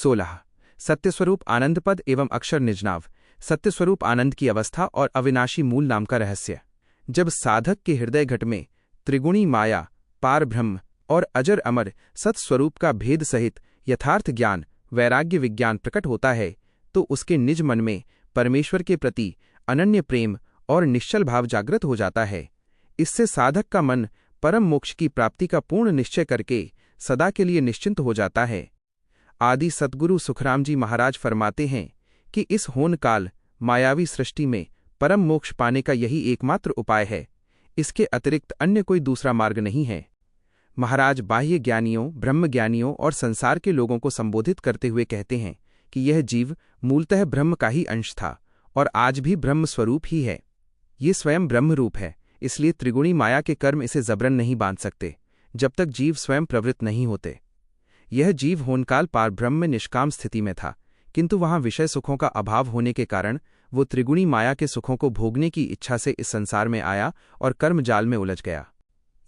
16 सत्यस्वरूप आनंद पद एवं अक्षर निजनाव। सत्यस्वरूप आनंद की अवस्था और अविनाशी मूल नाम का रहस्य। जब साधक के हृदय घट में त्रिगुणी माया, पार ब्रह्म और अजर अमर सत्स्वरूप का भेद सहित यथार्थ ज्ञान, वैराग्य विज्ञान प्रकट होता है, तो उसके निज मन में परमेश्वर के प्रति अनन्य प्रेम और निश्चल भाव जागृत हो जाता है। इससे साधक का मन परम मोक्ष की प्राप्ति का पूर्ण निश्चय करके सदा के लिए निश्चिंत हो जाता है। आदि सद्गुरु सुखराम जी महाराज फरमाते हैं कि इस होन काल मायावी सृष्टि में परम मोक्ष पाने का यही एकमात्र उपाय है। इसके अतिरिक्त अन्य कोई दूसरा मार्ग नहीं है। महाराज बाह्य ज्ञानियों, ब्रह्मज्ञानियों और संसार के लोगों को संबोधित करते हुए कहते हैं कि यह जीव मूलतः ब्रह्म का ही अंश था और आज भी ब्रह्म स्वरूप ही है। ये स्वयं ब्रह्म रूप है, इसलिए त्रिगुणी माया के कर्म इसे जबरन नहीं बांध सकते जब तक जीव स्वयं प्रवृत्त नहीं होते। यह जीव होनकाल पार ब्रह्म में निष्काम स्थिति में था, किंतु वहां विषय सुखों का अभाव होने के कारण वो त्रिगुणी माया के सुखों को भोगने की इच्छा से इस संसार में आया और कर्म जाल में उलझ गया।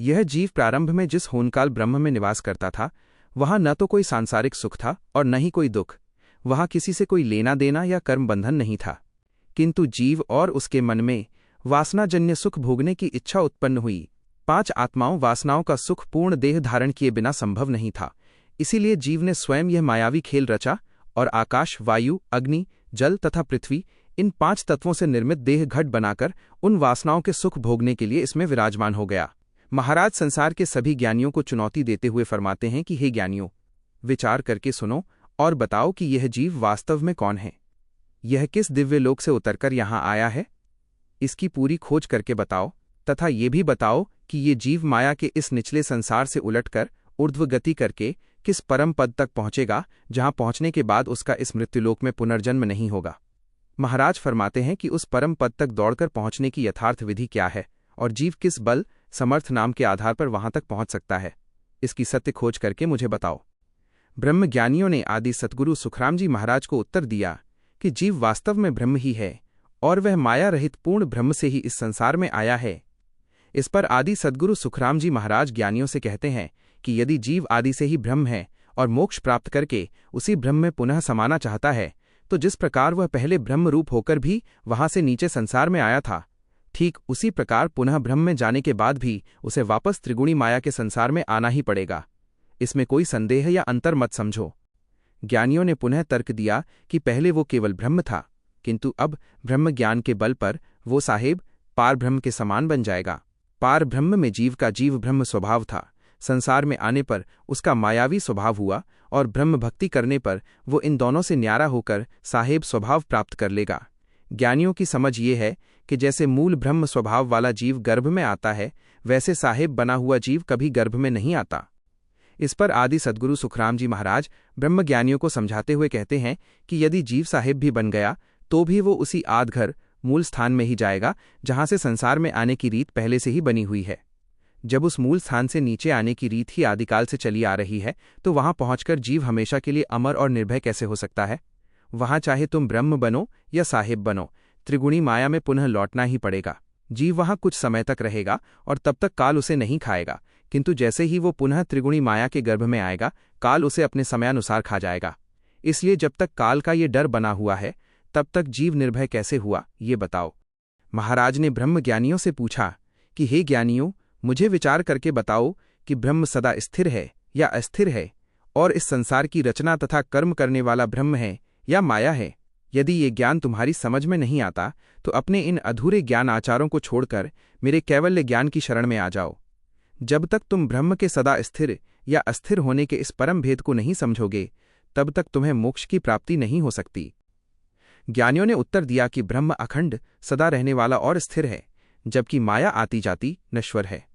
यह जीव प्रारंभ में जिस होनकाल ब्रह्म में निवास करता था, वहां न तो कोई सांसारिक सुख था और न ही कोई दुख। वहां किसी से कोई लेना देना या कर्म बंधन नहीं था, किंतु जीव और उसके मन में वासनाजन्य सुख भोगने की इच्छा उत्पन्न हुई। 5 आत्माओं वासनाओं का सुख पूर्ण देह धारण किए बिना संभव नहीं था। इसीलिए जीव ने स्वयं यह मायावी खेल रचा और आकाश, वायु, अग्नि, जल तथा पृथ्वी इन 5 तत्वों से निर्मित देह घट बनाकर उन वासनाओं के सुख भोगने के लिए इसमें विराजमान हो गया। महाराज संसार के सभी ज्ञानियों को चुनौती देते हुए फरमाते हैं कि हे ज्ञानियों, विचार करके सुनो और बताओ कि यह जीव वास्तव में कौन है। यह किस दिव्य लोक से उतरकर यहाँ आया है, इसकी पूरी खोज करके बताओ, तथा ये भी बताओ कि ये जीव माया के इस निचले संसार से उलटकर ऊर्ध्व गति करके किस परम पद तक पहुंचेगा, जहां पहुंचने के बाद उसका इस मृत्युलोक में पुनर्जन्म नहीं होगा। महाराज फरमाते हैं कि उस परम पद तक दौड़कर पहुंचने की यथार्थ विधि क्या है और जीव किस बल, समर्थ नाम के आधार पर वहां तक पहुंच सकता है, इसकी सत्य खोज करके मुझे बताओ। ब्रह्मज्ञानियों ने आदि सद्गुरु सुखराम जी महाराज को उत्तर दिया कि जीव वास्तव में ब्रह्म ही है और वह माया रहित पूर्ण ब्रह्म से ही इस संसार में आया है। इस पर आदि सद्गुरु सुखराम जी महाराज ज्ञानियों से कहते हैं कि यदि जीव आदि से ही ब्रह्म है और मोक्ष प्राप्त करके उसी ब्रह्म में पुनः समाना चाहता है, तो जिस प्रकार वह पहले ब्रह्म रूप होकर भी वहां से नीचे संसार में आया था, ठीक उसी प्रकार पुनः ब्रह्म में जाने के बाद भी उसे वापस त्रिगुणी माया के संसार में आना ही पड़ेगा। इसमें कोई संदेह या अंतर मत समझो। ज्ञानियों ने पुनः तर्क दिया कि पहले वो केवल ब्रह्म था, किंतु अब ब्रह्म ज्ञान के बल पर वो साहेब पार ब्रह्म के समान बन जाएगा। पार ब्रह्म में जीव का जीव ब्रह्म स्वभाव था, संसार में आने पर उसका मायावी स्वभाव हुआ और ब्रह्म भक्ति करने पर वो इन दोनों से न्यारा होकर साहेब स्वभाव प्राप्त कर लेगा। ज्ञानियों की समझ ये है कि जैसे मूल ब्रह्म स्वभाव वाला जीव गर्भ में आता है, वैसे साहेब बना हुआ जीव कभी गर्भ में नहीं आता। इस पर आदि सद्गुरु सुखराम जी महाराज ब्रह्मज्ञानियों को समझाते हुए कहते हैं कि यदि जीव साहेब भी बन गया तो भी वो उसी आदघर मूल स्थान में ही जाएगा जहां से संसार में आने की रीत पहले से ही बनी हुई है। जब उस मूल स्थान से नीचे आने की रीत ही आदिकाल से चली आ रही है, तो वहां पहुंचकर जीव हमेशा के लिए अमर और निर्भय कैसे हो सकता है। वहां चाहे तुम ब्रह्म बनो या साहेब बनो, त्रिगुणी माया में पुनः लौटना ही पड़ेगा। जीव वहां कुछ समय तक रहेगा और तब तक काल उसे नहीं खाएगा, किंतु जैसे ही वो पुनः त्रिगुणी माया के गर्भ में आएगा, काल उसे अपने समयानुसार खा जाएगा। इसलिए जब तक काल का ये डर बना हुआ है, तब तक जीव निर्भय कैसे हुआ, ये बताओ। महाराज ने ब्रह्मज्ञानियों से पूछा कि हे ज्ञानियों, मुझे विचार करके बताओ कि ब्रह्म सदा स्थिर है या अस्थिर है, और इस संसार की रचना तथा कर्म करने वाला ब्रह्म है या माया है। यदि ये ज्ञान तुम्हारी समझ में नहीं आता, तो अपने इन अधूरे ज्ञान आचारों को छोड़कर मेरे कैवल्य ज्ञान की शरण में आ जाओ। जब तक तुम ब्रह्म के सदा स्थिर या अस्थिर होने के इस परम भेद को नहीं समझोगे, तब तक तुम्हें मोक्ष की प्राप्ति नहीं हो सकती। ज्ञानियों ने उत्तर दिया कि ब्रह्म अखंड, सदा रहने वाला और स्थिर है, जबकि माया आती जाती नश्वर है।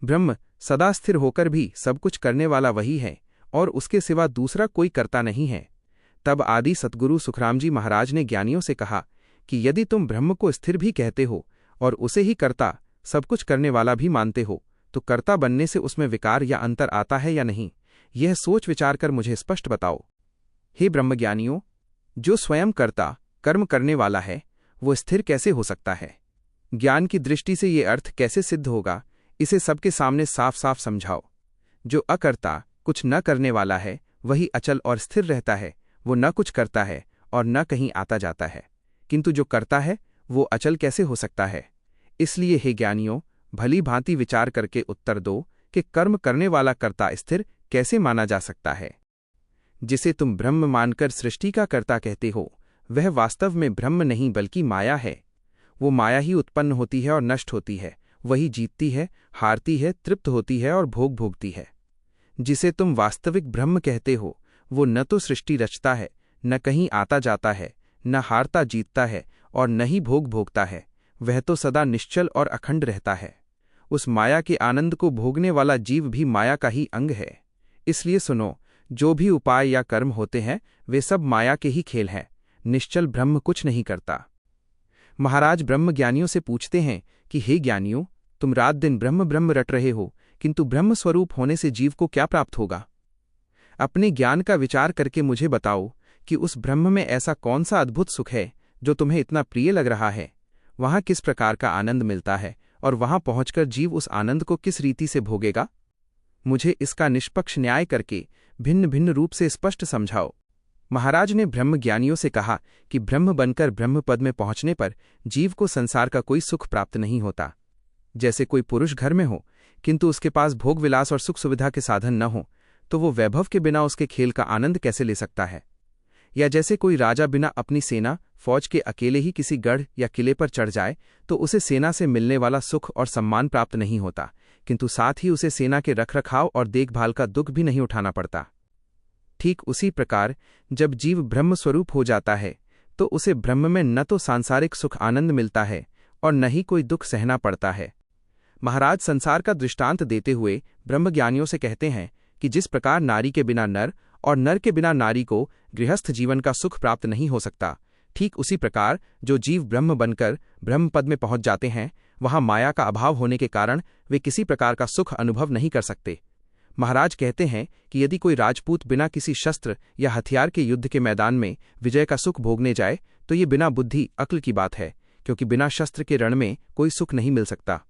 ब्रह्म सदा स्थिर होकर भी सब कुछ करने वाला वही है और उसके सिवा दूसरा कोई कर्ता नहीं है। तब आदि सद्गुरु सुखराम जी महाराज ने ज्ञानियों से कहा कि यदि तुम ब्रह्म को स्थिर भी कहते हो और उसे ही कर्ता, सब कुछ करने वाला भी मानते हो, तो कर्ता बनने से उसमें विकार या अंतर आता है या नहीं, यह सोच विचार कर मुझे स्पष्ट बताओ। हे ब्रह्मज्ञानियों, जो स्वयं कर्ता कर्म करने वाला है, वो स्थिर कैसे हो सकता है? ज्ञान की दृष्टि से ये अर्थ कैसे सिद्ध होगा, इसे सबके सामने साफ साफ समझाओ। जो अकर्ता, कुछ न करने वाला है, वही अचल और स्थिर रहता है, वो न कुछ करता है और न कहीं आता जाता है, किंतु जो करता है वो अचल कैसे हो सकता है। इसलिए हे ज्ञानियों, भली भांति विचार करके उत्तर दो कि कर्म करने वाला कर्ता स्थिर कैसे माना जा सकता है। जिसे तुम ब्रह्म मानकर सृष्टि का कर्ता कहते हो, वह वास्तव में ब्रह्म नहीं बल्कि माया है। वो माया ही उत्पन्न होती है और नष्ट होती है, वही जीतती है, हारती है, तृप्त होती है और भोग भोगती है। जिसे तुम वास्तविक ब्रह्म कहते हो, वो न तो सृष्टि रचता है, न कहीं आता जाता है, न हारता जीतता है और न ही भोग भोगता है। वह तो सदा निश्चल और अखंड रहता है। उस माया के आनंद को भोगने वाला जीव भी माया का ही अंग है। इसलिए सुनो, जो भी उपाय या कर्म होते हैं वे सब माया के ही खेल हैं। निश्चल ब्रह्म कुछ नहीं करता। महाराज ब्रह्म ज्ञानियों से पूछते हैं कि हे ज्ञानियों, तुम रात दिन ब्रह्म ब्रह्म रट रहे हो, किंतु ब्रह्म स्वरूप होने से जीव को क्या प्राप्त होगा? अपने ज्ञान का विचार करके मुझे बताओ कि उस ब्रह्म में ऐसा कौन सा अद्भुत सुख है जो तुम्हें इतना प्रिय लग रहा है। वहां किस प्रकार का आनंद मिलता है और वहां पहुंचकर जीव उस आनंद को किस रीति से भोगेगा? मुझे इसका निष्पक्ष न्याय करके भिन्न भिन्न रूप से स्पष्ट समझाओ। महाराज ने ब्रह्म ज्ञानियों से कहा कि ब्रह्म बनकर ब्रह्म पद में पहुंचने पर जीव को संसार का कोई सुख प्राप्त नहीं होता। जैसे कोई पुरुष घर में हो किंतु उसके पास भोग विलास और सुख सुविधा के साधन न हो, तो वो वैभव के बिना उसके खेल का आनंद कैसे ले सकता है? या जैसे कोई राजा बिना अपनी सेना फौज के अकेले ही किसी गढ़ या किले पर चढ़ जाए, तो उसे सेना से मिलने वाला सुख और सम्मान प्राप्त नहीं होता, किंतु साथ ही उसे सेना के रखरखाव और देखभाल का दुख भी नहीं उठाना पड़ता। ठीक उसी प्रकार जब जीव ब्रह्म स्वरूप हो जाता है, तो उसे ब्रह्म में न तो सांसारिक सुख आनंद मिलता है और न ही कोई दुख सहना पड़ता है। महाराज संसार का दृष्टांत देते हुए ब्रह्मज्ञानियों से कहते हैं कि जिस प्रकार नारी के बिना नर और नर के बिना नारी को गृहस्थ जीवन का सुख प्राप्त नहीं हो सकता, ठीक उसी प्रकार जो जीव ब्रह्म बनकर ब्रह्म पद में पहुंच जाते हैं, वहां माया का अभाव होने के कारण वे किसी प्रकार का सुख अनुभव नहीं कर सकते। महाराज कहते हैं कि यदि कोई राजपूत बिना किसी शस्त्र या हथियार के युद्ध के मैदान में विजय का सुख भोगने जाए, तो ये बिना बुद्धि अक्ल की बात है, क्योंकि बिना शस्त्र के रण में कोई सुख नहीं मिल सकता।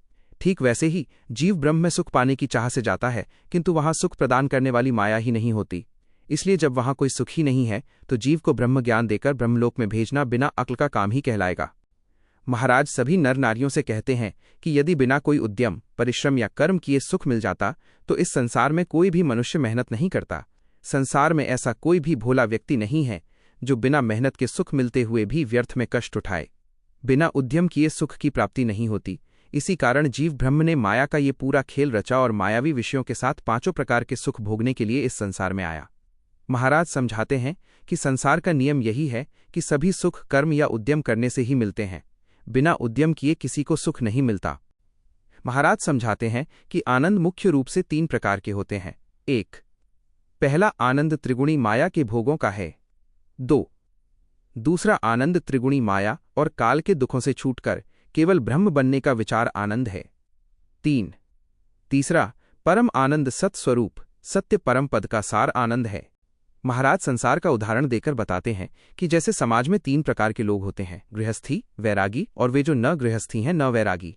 ठीक वैसे ही जीव ब्रह्म में सुख पाने की चाह से जाता है, किंतु वहां सुख प्रदान करने वाली माया ही नहीं होती। इसलिए जब वहां कोई सुख ही नहीं है, तो जीव को ब्रह्म ज्ञान देकर ब्रह्मलोक में भेजना बिना अक्ल का काम ही कहलाएगा। महाराज सभी नर नारियों से कहते हैं कि यदि बिना कोई उद्यम, परिश्रम या कर्म किए सुख मिल जाता, तो इस संसार में कोई भी मनुष्य मेहनत नहीं करता। संसार में ऐसा कोई भी भोला व्यक्ति नहीं है जो बिना मेहनत के सुख मिलते हुए भी व्यर्थ में कष्ट उठाए। बिना उद्यम किए सुख की प्राप्ति नहीं होती। इसी कारण जीव ब्रह्म ने माया का ये पूरा खेल रचा और मायावी विषयों के साथ पांचों प्रकार के सुख भोगने के लिए इस संसार में आया। महाराज समझाते हैं कि संसार का नियम यही है कि सभी सुख कर्म या उद्यम करने से ही मिलते हैं। बिना उद्यम किए किसी को सुख नहीं मिलता। महाराज समझाते हैं कि आनंद मुख्य रूप से 3 प्रकार के होते हैं। 1. पहला आनंद त्रिगुणी माया के भोगों का है। 2. दूसरा आनंद त्रिगुणी माया और काल के दुखों से छूटकर केवल ब्रह्म बनने का विचार आनंद है। 3. तीसरा परम आनंद सत्स्वरूप सत्य परम पद का सार आनंद है। महाराज संसार का उदाहरण देकर बताते हैं कि जैसे समाज में 3 प्रकार के लोग होते हैं, गृहस्थी, वैरागी और वे जो न गृहस्थी हैं, न वैरागी।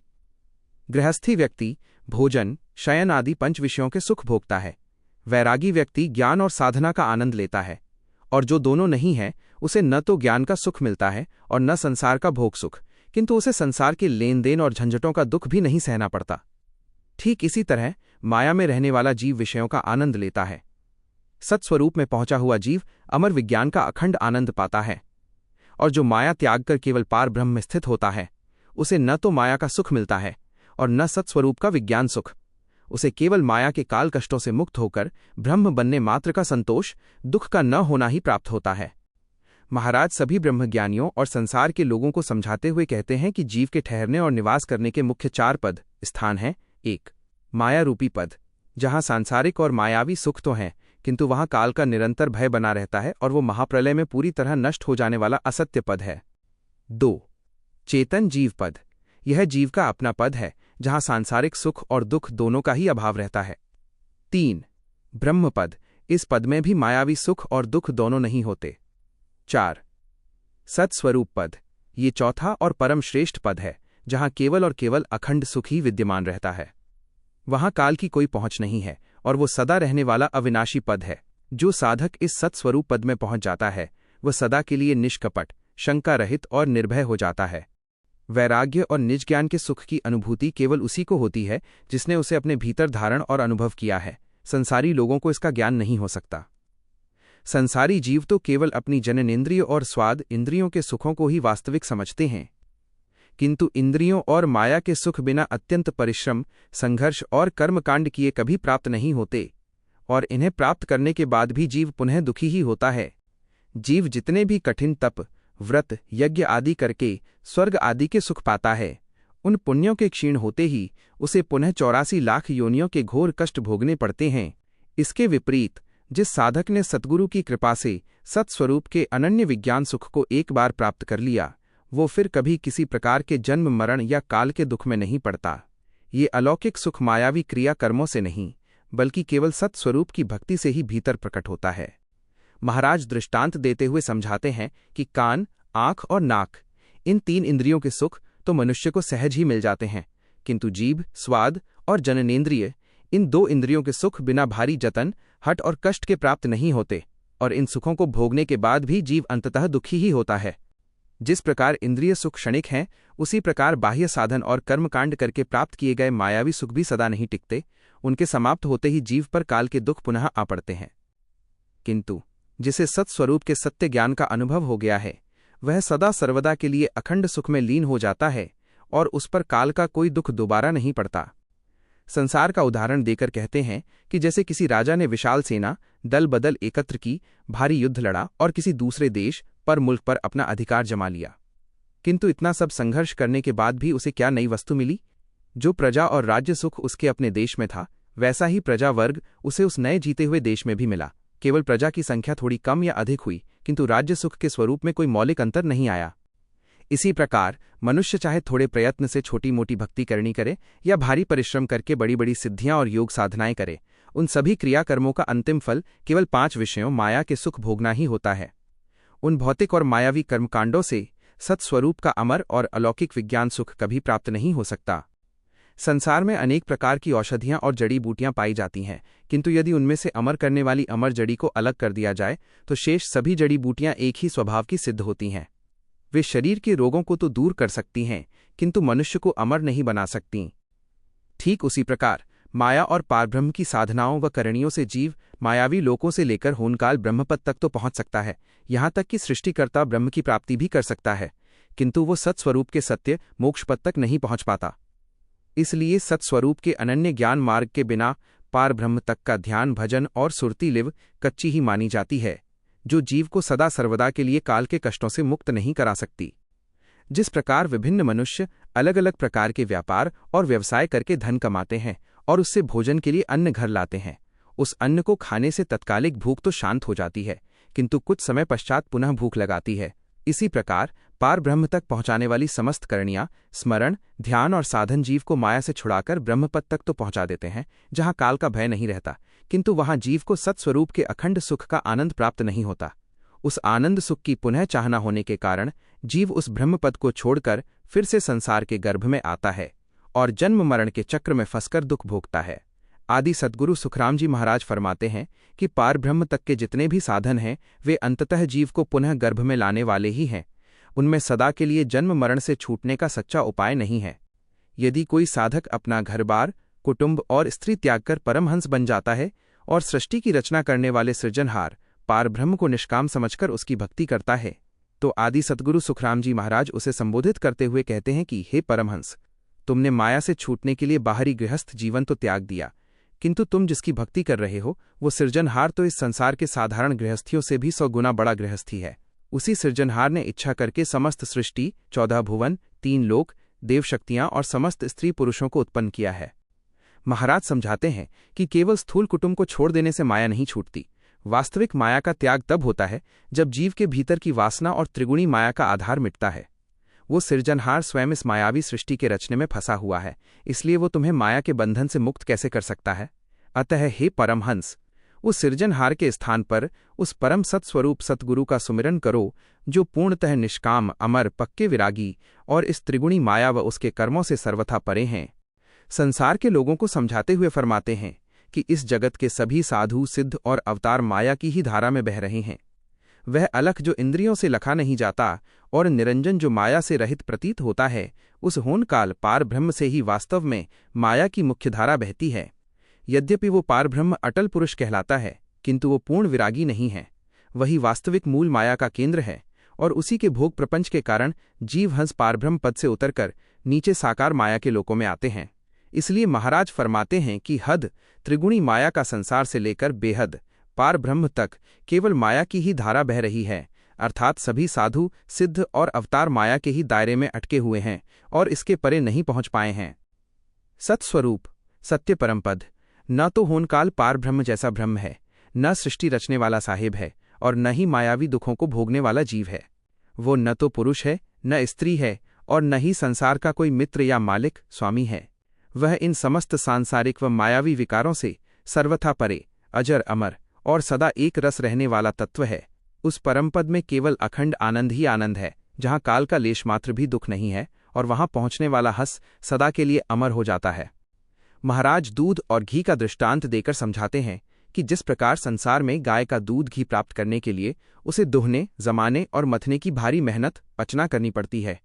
गृहस्थी व्यक्ति भोजन, शयन आदि 5 विषयों के सुख भोगता है। वैरागी व्यक्ति ज्ञान और साधना का आनंद लेता है, और जो दोनों नहीं है उसे न तो ज्ञान का सुख मिलता है और न संसार का भोग सुख, किंतु उसे संसार के लेन देन और झंझटों का दुख भी नहीं सहना पड़ता। ठीक इसी तरह माया में रहने वाला जीव विषयों का आनंद लेता है। सत्स्वरूप में पहुंचा हुआ जीव अमर विज्ञान का अखंड आनंद पाता है, और जो माया त्याग कर केवल पार ब्रह्म में स्थित होता है, उसे न तो माया का सुख मिलता है और न सत्स्वरूप का विज्ञान सुख। उसे केवल माया के काल कष्टों से मुक्त होकर ब्रह्म बनने मात्र का संतोष, दुख का न होना ही प्राप्त होता है। महाराज सभी ब्रह्मज्ञानियों और संसार के लोगों को समझाते हुए कहते हैं कि जीव के ठहरने और निवास करने के मुख्य 4 पद स्थान हैं। 1. माया रूपी पद, जहां सांसारिक और मायावी सुख तो हैं, किंतु वहां काल का निरंतर भय बना रहता है और वो महाप्रलय में पूरी तरह नष्ट हो जाने वाला असत्य पद है। 2. चेतन जीव पद, यह जीव का अपना पद है जहां सांसारिक सुख और दुख दोनों का ही अभाव रहता है। 3. ब्रह्म पद, इस पद में भी मायावी सुख और दुख दोनों नहीं होते। 4. सत्स्वरूप पद, ये चौथा और परम श्रेष्ठ पद है जहां केवल और केवल अखंड सुख ही विद्यमान रहता है। वहां काल की कोई पहुंच नहीं है और वो सदा रहने वाला अविनाशी पद है। जो साधक इस सत्स्वरूप पद में पहुंच जाता है वह सदा के लिए निष्कपट, शंका रहित और निर्भय हो जाता है। वैराग्य और निज ज्ञान के सुख की अनुभूति केवल उसी को होती है जिसने उसे अपने भीतर धारण और अनुभव किया है। संसारी लोगों को इसका ज्ञान नहीं हो सकता। संसारी जीव तो केवल अपनी जननेंद्रिय और स्वाद इंद्रियों के सुखों को ही वास्तविक समझते हैं, किंतु इंद्रियों और माया के सुख बिना अत्यंत परिश्रम, संघर्ष और कर्मकांड किए कभी प्राप्त नहीं होते, और इन्हें प्राप्त करने के बाद भी जीव पुनः दुखी ही होता है। जीव जितने भी कठिन तप, व्रत, यज्ञ आदि करके स्वर्ग आदि के सुख पाता है, उन पुण्यों के क्षीण होते ही उसे पुनः 84 लाख योनियों के घोर कष्ट भोगने पड़ते हैं। इसके विपरीत जिस साधक ने सद्गुरु की कृपा से सत्स्वरूप के अनन्य विज्ञान सुख को एक बार प्राप्त कर लिया, वो फिर कभी किसी प्रकार के जन्म मरण या काल के दुख में नहीं पड़ता। ये अलौकिक सुख मायावी क्रिया कर्मों से नहीं, बल्कि केवल सत्स्वरूप की भक्ति से ही भीतर प्रकट होता है। महाराज दृष्टांत देते हुए समझाते हैं कि कान, आँख और नाक, इन 3 इंद्रियों के सुख तो मनुष्य को सहज ही मिल जाते हैं, किंतु जीभ, स्वाद और जननेंद्रिय, इन 2 इंद्रियों के सुख बिना भारी जतन, हट और कष्ट के प्राप्त नहीं होते, और इन सुखों को भोगने के बाद भी जीव अंततः दुखी ही होता है। जिस प्रकार इंद्रिय सुख क्षणिक हैं, उसी प्रकार बाह्य साधन और कर्मकांड करके प्राप्त किए गए मायावी सुख भी सदा नहीं टिकते। उनके समाप्त होते ही जीव पर काल के दुख पुनः आ पड़ते हैं। किंतु जिसे सत्स्वरूप के सत्य ज्ञान का अनुभव हो गया है, वह सदा सर्वदा के लिए अखंड सुख में लीन हो जाता है, और उस पर काल का कोई दुख दोबारा नहीं पड़ता। संसार का उदाहरण देकर कहते हैं कि जैसे किसी राजा ने विशाल सेना दल बदल एकत्र की, भारी युद्ध लड़ा और किसी दूसरे देश पर मुल्क पर अपना अधिकार जमा लिया, किंतु इतना सब संघर्ष करने के बाद भी उसे क्या नई वस्तु मिली? जो प्रजा और राज्य सुख उसके अपने देश में था, वैसा ही प्रजा वर्ग उसे उस नए जीते हुए देश में भी मिला। केवल प्रजा की संख्या थोड़ी कम या अधिक हुई, किंतु राज्य सुख के स्वरूप में कोई मौलिक अंतर नहीं आया। इसी प्रकार मनुष्य चाहे थोड़े प्रयत्न से छोटी मोटी भक्ति करनी करे या भारी परिश्रम करके बड़ी बड़ी सिद्धियां और योग साधनाएं करे, उन सभी क्रियाकर्मों का अंतिम फल केवल 5 विषयों माया के सुख भोगना ही होता है। उन भौतिक और मायावी कर्मकांडों से सत्स्वरूप का अमर और अलौकिक विज्ञान सुख कभी प्राप्त नहीं हो सकता। संसार में अनेक प्रकार की औषधियां और जड़ी बूटियां पाई जाती हैं, किंतु यदि उनमें से अमर करने वाली अमर जड़ी को अलग कर दिया जाए तो शेष सभी जड़ी बूटियां एक ही स्वभाव की सिद्ध होती हैं। वे शरीर के रोगों को तो दूर कर सकती हैं, किंतु मनुष्य को अमर नहीं बना सकती। ठीक उसी प्रकार माया और पारब्रह्म की साधनाओं व करणियों से जीव मायावी लोकों से लेकर होनकाल ब्रह्मपद तक तो पहुंच सकता है, यहाँ तक कि सृष्टिकर्ता ब्रह्म की प्राप्ति भी कर सकता है, किंतु वो सत्स्वरूप के सत्य मोक्षपद तक नहीं पहुंच पाता। इसलिए सत्स्वरूप के अनन्य ज्ञान मार्ग के बिना पारब्रह्म तक का ध्यान, भजन और सुरती लिव कच्ची ही मानी जाती है, जो जीव को सदा सर्वदा के लिए काल के कष्टों से मुक्त नहीं करा सकती। जिस प्रकार विभिन्न मनुष्य अलग अलग प्रकार के व्यापार और व्यवसाय करके धन कमाते हैं और उससे भोजन के लिए अन्न घर लाते हैं, उस अन्न को खाने से तत्कालिक भूख तो शांत हो जाती है, किंतु कुछ समय पश्चात पुनः भूख लगाती है। इसी प्रकार पार ब्रह्म तक पहुंचाने वाली समस्त करणियां, स्मरण, ध्यान और साधन जीव को माया से छुड़ाकर ब्रह्मपद तक तो पहुंचा देते हैं, जहां काल का भय नहीं रहता, किंतु वहां जीव को सत्स्वरूप के अखंड सुख का आनंद प्राप्त नहीं होता। उस आनंद सुख की पुनः चाहना होने के कारण जीव उस ब्रह्मपद को छोड़कर फिर से संसार के गर्भ में आता है और जन्म मरण के चक्र में फंसकर दुख भोगता है। आदि सद्गुरु सुखराम जी महाराज फरमाते हैं कि पार ब्रह्म तक के जितने भी साधन हैं, वे अंततः जीव को पुनः गर्भ में लाने वाले ही हैं। उनमें सदा के लिए जन्म मरण से छूटने का सच्चा उपाय नहीं है। यदि कोई साधक अपना घर बार, कुटुंब और स्त्री त्याग कर परमहंस बन जाता है और सृष्टि की रचना करने वाले सृजनहार पार ब्रह्म को निष्काम समझकर उसकी भक्ति करता है, तो आदि सद्गुरु सुखराम जी महाराज उसे संबोधित करते हुए कहते हैं कि हे परमहंस, तुमने माया से छूटने के लिए बाहरी गृहस्थ जीवन तो त्याग दिया, किंतु तुम जिसकी भक्ति कर रहे हो वो सृजनहार तो इस संसार के साधारण गृहस्थियों से भी 100 गुना बड़ा गृहस्थी है। उसी सृजनहार ने इच्छा करके समस्त सृष्टि, 14 भुवन, 3 लोक, देव शक्तियां और समस्त स्त्री पुरुषों को उत्पन्न किया है। महाराज समझाते हैं कि केवल स्थूल कुटुंब को छोड़ देने से माया नहीं छूटती। वास्तविक माया का त्याग तब होता है जब जीव के भीतर की वासना और त्रिगुणी माया का आधार मिटता है। वो सृजनहार स्वयं इस मायावी सृष्टि के रचने में फंसा हुआ है, इसलिए वो तुम्हें माया के बंधन से मुक्त कैसे कर सकता है। अतः हे परमहंस, उस सृजनहार के स्थान पर उस परम सत्स्वरूप सतगुरु का सुमिरन करो, जो पूर्णतः निष्काम, अमर, पक्के विरागी और इस त्रिगुणी माया व उसके कर्मों से सर्वथा परे हैं। संसार के लोगों को समझाते हुए फरमाते हैं कि इस जगत के सभी साधु, सिद्ध और अवतार माया की ही धारा में बह रहे हैं। वह अलख जो इंद्रियों से लखा नहीं जाता और निरंजन जो माया से रहित प्रतीत होता है, उस होनकाल पार ब्रह्म से ही वास्तव में माया की मुख्यधारा बहती है। यद्यपि वो पार ब्रह्म अटल पुरुष कहलाता है, किंतु वो पूर्ण विरागी नहीं है। वही वास्तविक मूल माया का केंद्र है और उसी के भोग प्रपंच के कारण जीव हंस पारब्रह्म पद से उतरकर नीचे साकार माया के लोकों में आते हैं। इसलिए महाराज फरमाते हैं कि हद त्रिगुणी माया का संसार से लेकर बेहद पार ब्रह्म तक केवल माया की ही धारा बह रही है, अर्थात सभी साधु सिद्ध और अवतार माया के ही दायरे में अटके हुए हैं और इसके परे नहीं पहुंच पाए हैं। सत्स्वरूप सत्य परमपद न तो होनकाल पार ब्रह्म जैसा ब्रह्म है, न सृष्टि रचने वाला साहिब है और न ही मायावी दुखों को भोगने वाला जीव है। वो न तो पुरुष है, न स्त्री है और न ही संसार का कोई मित्र या मालिक स्वामी है। वह इन समस्त सांसारिक व मायावी विकारों से सर्वथा परे, अजर अमर और सदा एक रस रहने वाला तत्व है। उस परमपद में केवल अखंड आनंद ही आनंद है, जहाँ काल का लेश मात्र भी दुख नहीं है और वहाँ पहुँचने वाला हंस सदा के लिए अमर हो जाता है। महाराज दूध और घी का दृष्टांत देकर समझाते हैं कि जिस प्रकार संसार में गाय का दूध घी प्राप्त करने के लिए उसे दुहने, जमाने और मथने की भारी मेहनत पचना करनी पड़ती है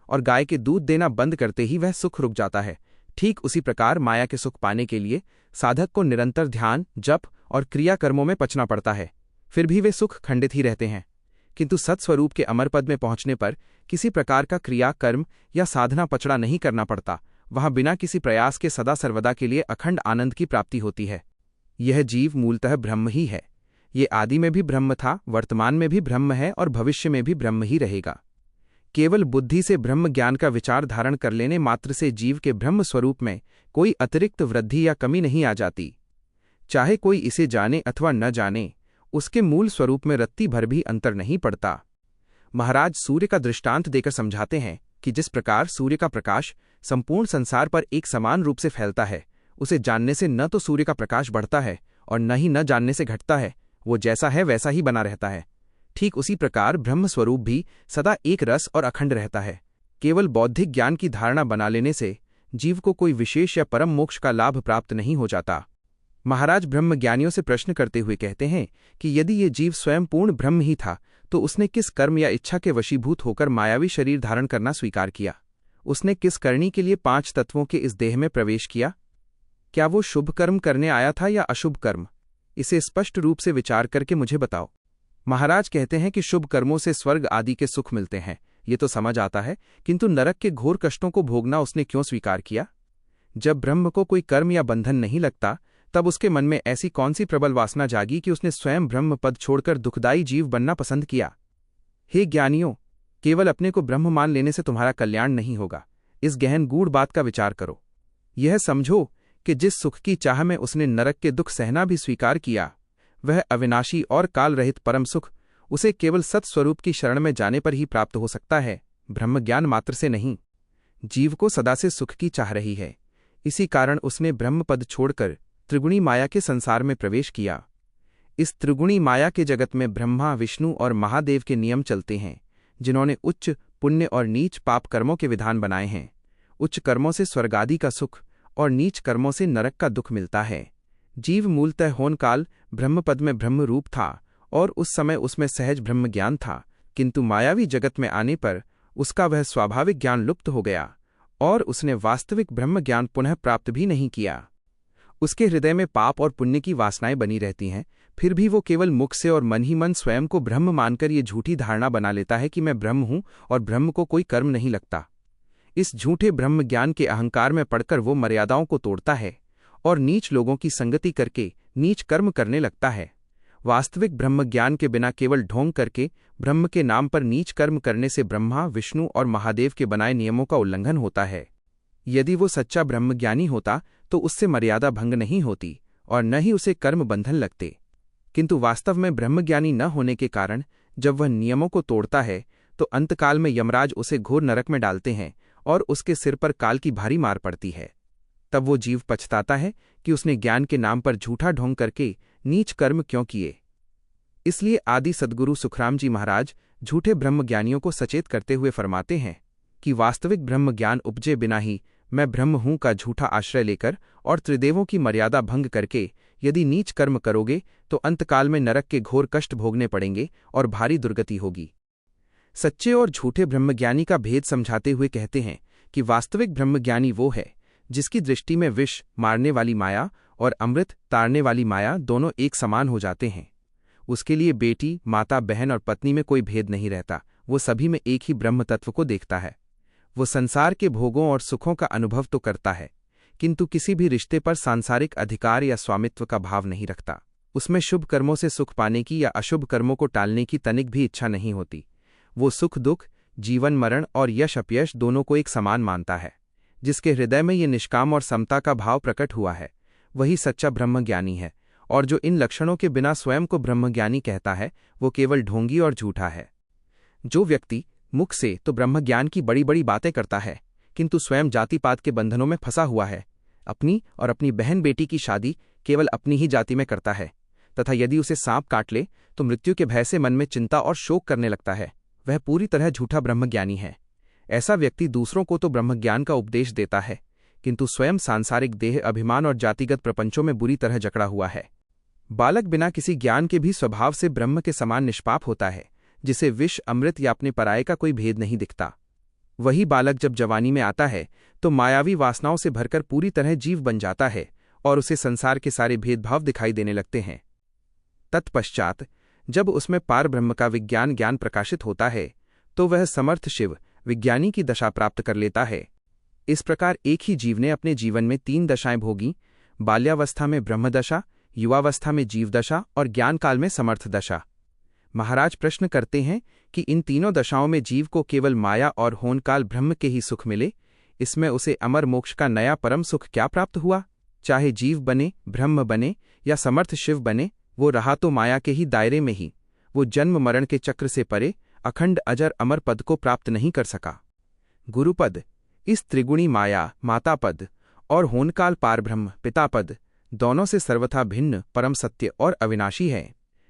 और गाय के दूध देना बंद करते ही वह सुख रुक जाता है, ठीक उसी प्रकार माया के सुख पाने के लिए साधक को निरंतर ध्यान, जप और क्रियाकर्मों में पचना पड़ता है, फिर भी वे सुख खंडित ही रहते हैं। किंतु सत्स्वरूप के अमर पद में पहुंचने पर किसी प्रकार का क्रिया, कर्म या साधना पचड़ा नहीं करना पड़ता। वहां बिना किसी प्रयास के सदा सर्वदा के लिए अखंड आनंद की प्राप्ति होती है। यह जीव मूलतः ब्रह्म ही है। ये आदि में भी ब्रह्म था, वर्तमान में भी ब्रह्म है और भविष्य में भी ब्रह्म ही रहेगा। केवल बुद्धि से ब्रह्म ज्ञान का विचार धारण कर लेने मात्र से जीव के ब्रह्म स्वरूप में कोई अतिरिक्त वृद्धि या कमी नहीं आ जाती। चाहे कोई इसे जाने अथवा न जाने, उसके मूल स्वरूप में रत्ती भर भी अंतर नहीं पड़ता। महाराज सूर्य का दृष्टांत देकर समझाते हैं कि जिस प्रकार सूर्य का प्रकाश संपूर्ण संसार पर एक समान रूप से फैलता है, उसे जानने से न तो सूर्य का प्रकाश बढ़ता है और न ही न जानने से घटता है, वो जैसा है वैसा ही बना रहता है। ठीक उसी प्रकार ब्रह्म स्वरूप भी सदा एक रस और अखंड रहता है। केवल बौद्धिक ज्ञान की धारणा बना लेने से जीव को कोई विशेष या परम मोक्ष का लाभ प्राप्त नहीं हो जाता। महाराज ब्रह्मज्ञानियों से प्रश्न करते हुए कहते हैं कि यदि ये जीव स्वयं पूर्ण ब्रह्म ही था, तो उसने किस कर्म या इच्छा के वशीभूत होकर मायावी शरीर धारण करना स्वीकार किया? उसने किस करनी के लिए 5 तत्वों के इस देह में प्रवेश किया? क्या वो शुभ कर्म करने आया था या अशुभ कर्म? इसे स्पष्ट रूप से विचार करके मुझे बताओ। महाराज कहते हैं कि शुभ कर्मों से स्वर्ग आदि के सुख मिलते हैं, ये तो समझ आता है, किंतु नरक के घोर कष्टों को भोगना उसने क्यों स्वीकार किया? जब ब्रह्म को कोई कर्म या बंधन नहीं लगता, तब उसके मन में ऐसी कौन सी प्रबल वासना जागी कि उसने स्वयं ब्रह्म पद छोड़कर दुखदायी जीव बनना पसंद किया? हे ज्ञानियों, केवल अपने को ब्रह्म मान लेने से तुम्हारा कल्याण नहीं होगा। इस गहन गूढ़ बात का विचार करो। यह समझो कि जिस सुख की चाह में उसने नरक के दुख सहना भी स्वीकार किया, वह अविनाशी और काल रहित परम सुख उसे केवल सत्स्वरूप की शरण में जाने पर ही प्राप्त हो सकता है, ब्रह्मज्ञान मात्र से नहीं। जीव को सदा से सुख की चाह रही है, इसी कारण उसने ब्रह्म पद छोड़कर त्रिगुणी माया के संसार में प्रवेश किया। इस त्रिगुणी माया के जगत में ब्रह्मा, विष्णु और महादेव के नियम चलते हैं, जिन्होंने उच्च पुण्य और नीच पाप कर्मों के विधान बनाए हैं। उच्च कर्मों से स्वर्गादि का सुख और नीच कर्मों से नरक का दुख मिलता है। जीव मूलतः होनकाल ब्रह्मपद में ब्रह्म रूप था और उस समय उसमें सहज ब्रह्म ज्ञान था, किंतु मायावी जगत में आने पर उसका वह स्वाभाविक ज्ञान लुप्त हो गया और उसने वास्तविक ब्रह्म ज्ञान पुनः प्राप्त भी नहीं किया। उसके हृदय में पाप और पुण्य की वासनाएं बनी रहती हैं, फिर भी वो केवल मुख से और मन ही मन स्वयं को ब्रह्म मानकर ये झूठी धारणा बना लेता है कि मैं ब्रह्म हूं और ब्रह्म को कोई कर्म नहीं लगता। इस झूठे ब्रह्म ज्ञान के अहंकार में पड़कर वो मर्यादाओं को तोड़ता है और नीच लोगों की संगति करके नीच कर्म करने लगता है। वास्तविक ब्रह्म ज्ञान के बिना केवल ढोंग करके ब्रह्म के नाम पर नीच कर्म करने से ब्रह्मा, विष्णु और महादेव के बनाए नियमों का उल्लंघन होता है। यदि वो सच्चा ब्रह्मज्ञानी होता तो उससे मर्यादा भंग नहीं होती और न ही उसे कर्म बंधन लगते, किंतु वास्तव में ब्रह्मज्ञानी न होने के कारण जब वह नियमों को तोड़ता है तो अंतकाल में यमराज उसे घोर नरक में डालते हैं और उसके सिर पर काल की भारी मार पड़ती है। तब वो जीव पछताता है कि उसने ज्ञान के नाम पर झूठा ढोंग करके नीच कर्म क्यों किए। इसलिए आदि सद्गुरु सुखराम जी महाराज झूठे ब्रह्मज्ञानियों को सचेत करते हुए फरमाते हैं कि वास्तविक ब्रह्म ज्ञान उपजे बिना ही मैं ब्रह्म हूं का झूठा आश्रय लेकर और त्रिदेवों की मर्यादा भंग करके यदि नीच कर्म करोगे तो अंतकाल में नरक के घोर कष्ट भोगने पड़ेंगे और भारी दुर्गति होगी। सच्चे और झूठे ब्रह्मज्ञानी का भेद समझाते हुए कहते हैं कि वास्तविक ब्रह्मज्ञानी वो है जिसकी दृष्टि में विष मारने वाली माया और अमृत तारने वाली माया दोनों एक समान हो जाते हैं। उसके लिए बेटी, माता, बहन और पत्नी में कोई भेद नहीं रहता। वो सभी में एक ही ब्रह्म तत्व को देखता है। वो संसार के भोगों और सुखों का अनुभव तो करता है, किंतु किसी भी रिश्ते पर सांसारिक अधिकार या स्वामित्व का भाव नहीं रखता। उसमें शुभ कर्मों से सुख पाने की या अशुभ कर्मों को टालने की तनिक भी इच्छा नहीं होती। वो सुख दुख, जीवन मरण और यश अपयश दोनों को एक समान मानता है। जिसके हृदय में ये निष्काम और समता का भाव प्रकट हुआ है वही सच्चा ब्रह्मज्ञानी है, और जो इन लक्षणों के बिना स्वयं को ब्रह्मज्ञानी कहता है वो केवल ढोंगी और झूठा है। जो व्यक्ति मुख से तो ब्रह्मज्ञान की बड़ी बड़ी बातें करता है किंतु स्वयं जाति पात के बंधनों में फंसा हुआ है, अपनी और अपनी बहन बेटी की शादी केवल अपनी ही जाति में करता है, तथा यदि उसे सांप काट ले तो मृत्यु के भय से मन में चिंता और शोक करने लगता है, वह पूरी तरह झूठा ब्रह्मज्ञानी है। ऐसा व्यक्ति दूसरों को तो ब्रह्मज्ञान का उपदेश देता है किंतु स्वयं सांसारिक देह, अभिमान और जातिगत प्रपंचों में बुरी तरह जकड़ा हुआ है। बालक बिना किसी ज्ञान के भी स्वभाव से ब्रह्म के समान निष्पाप होता है, जिसे विष, अमृत या अपने पराये का कोई भेद नहीं दिखता। वही बालक जब जवानी में आता है तो मायावी वासनाओं से भरकर पूरी तरह जीव बन जाता है और उसे संसार के सारे भेदभाव दिखाई देने लगते हैं। तत्पश्चात जब उसमें पार ब्रह्म का विज्ञान ज्ञान प्रकाशित होता है तो वह समर्थ शिव विज्ञानी की दशा प्राप्त कर लेता है। इस प्रकार एक ही जीव ने अपने जीवन में 3 दशाएं भोगी: बाल्यावस्था में ब्रह्मदशा, युवावस्था में जीवदशा और ज्ञान काल में समर्थ दशा। महाराज प्रश्न करते हैं कि इन तीनों दशाओं में जीव को केवल माया और होनकाल ब्रह्म के ही सुख मिले, इसमें उसे अमर मोक्ष का नया परम सुख क्या प्राप्त हुआ? चाहे जीव बने, ब्रह्म बने या समर्थ शिव बने, वो रहा तो माया के ही दायरे में ही। वो जन्म मरण के चक्र से परे अखंड अजर अमर पद को प्राप्त नहीं कर सका। गुरुपद इस त्रिगुणी माया माता पद और होनकाल पारब्रह्म पितापद दोनों से सर्वथा भिन्न परम सत्य और अविनाशी है।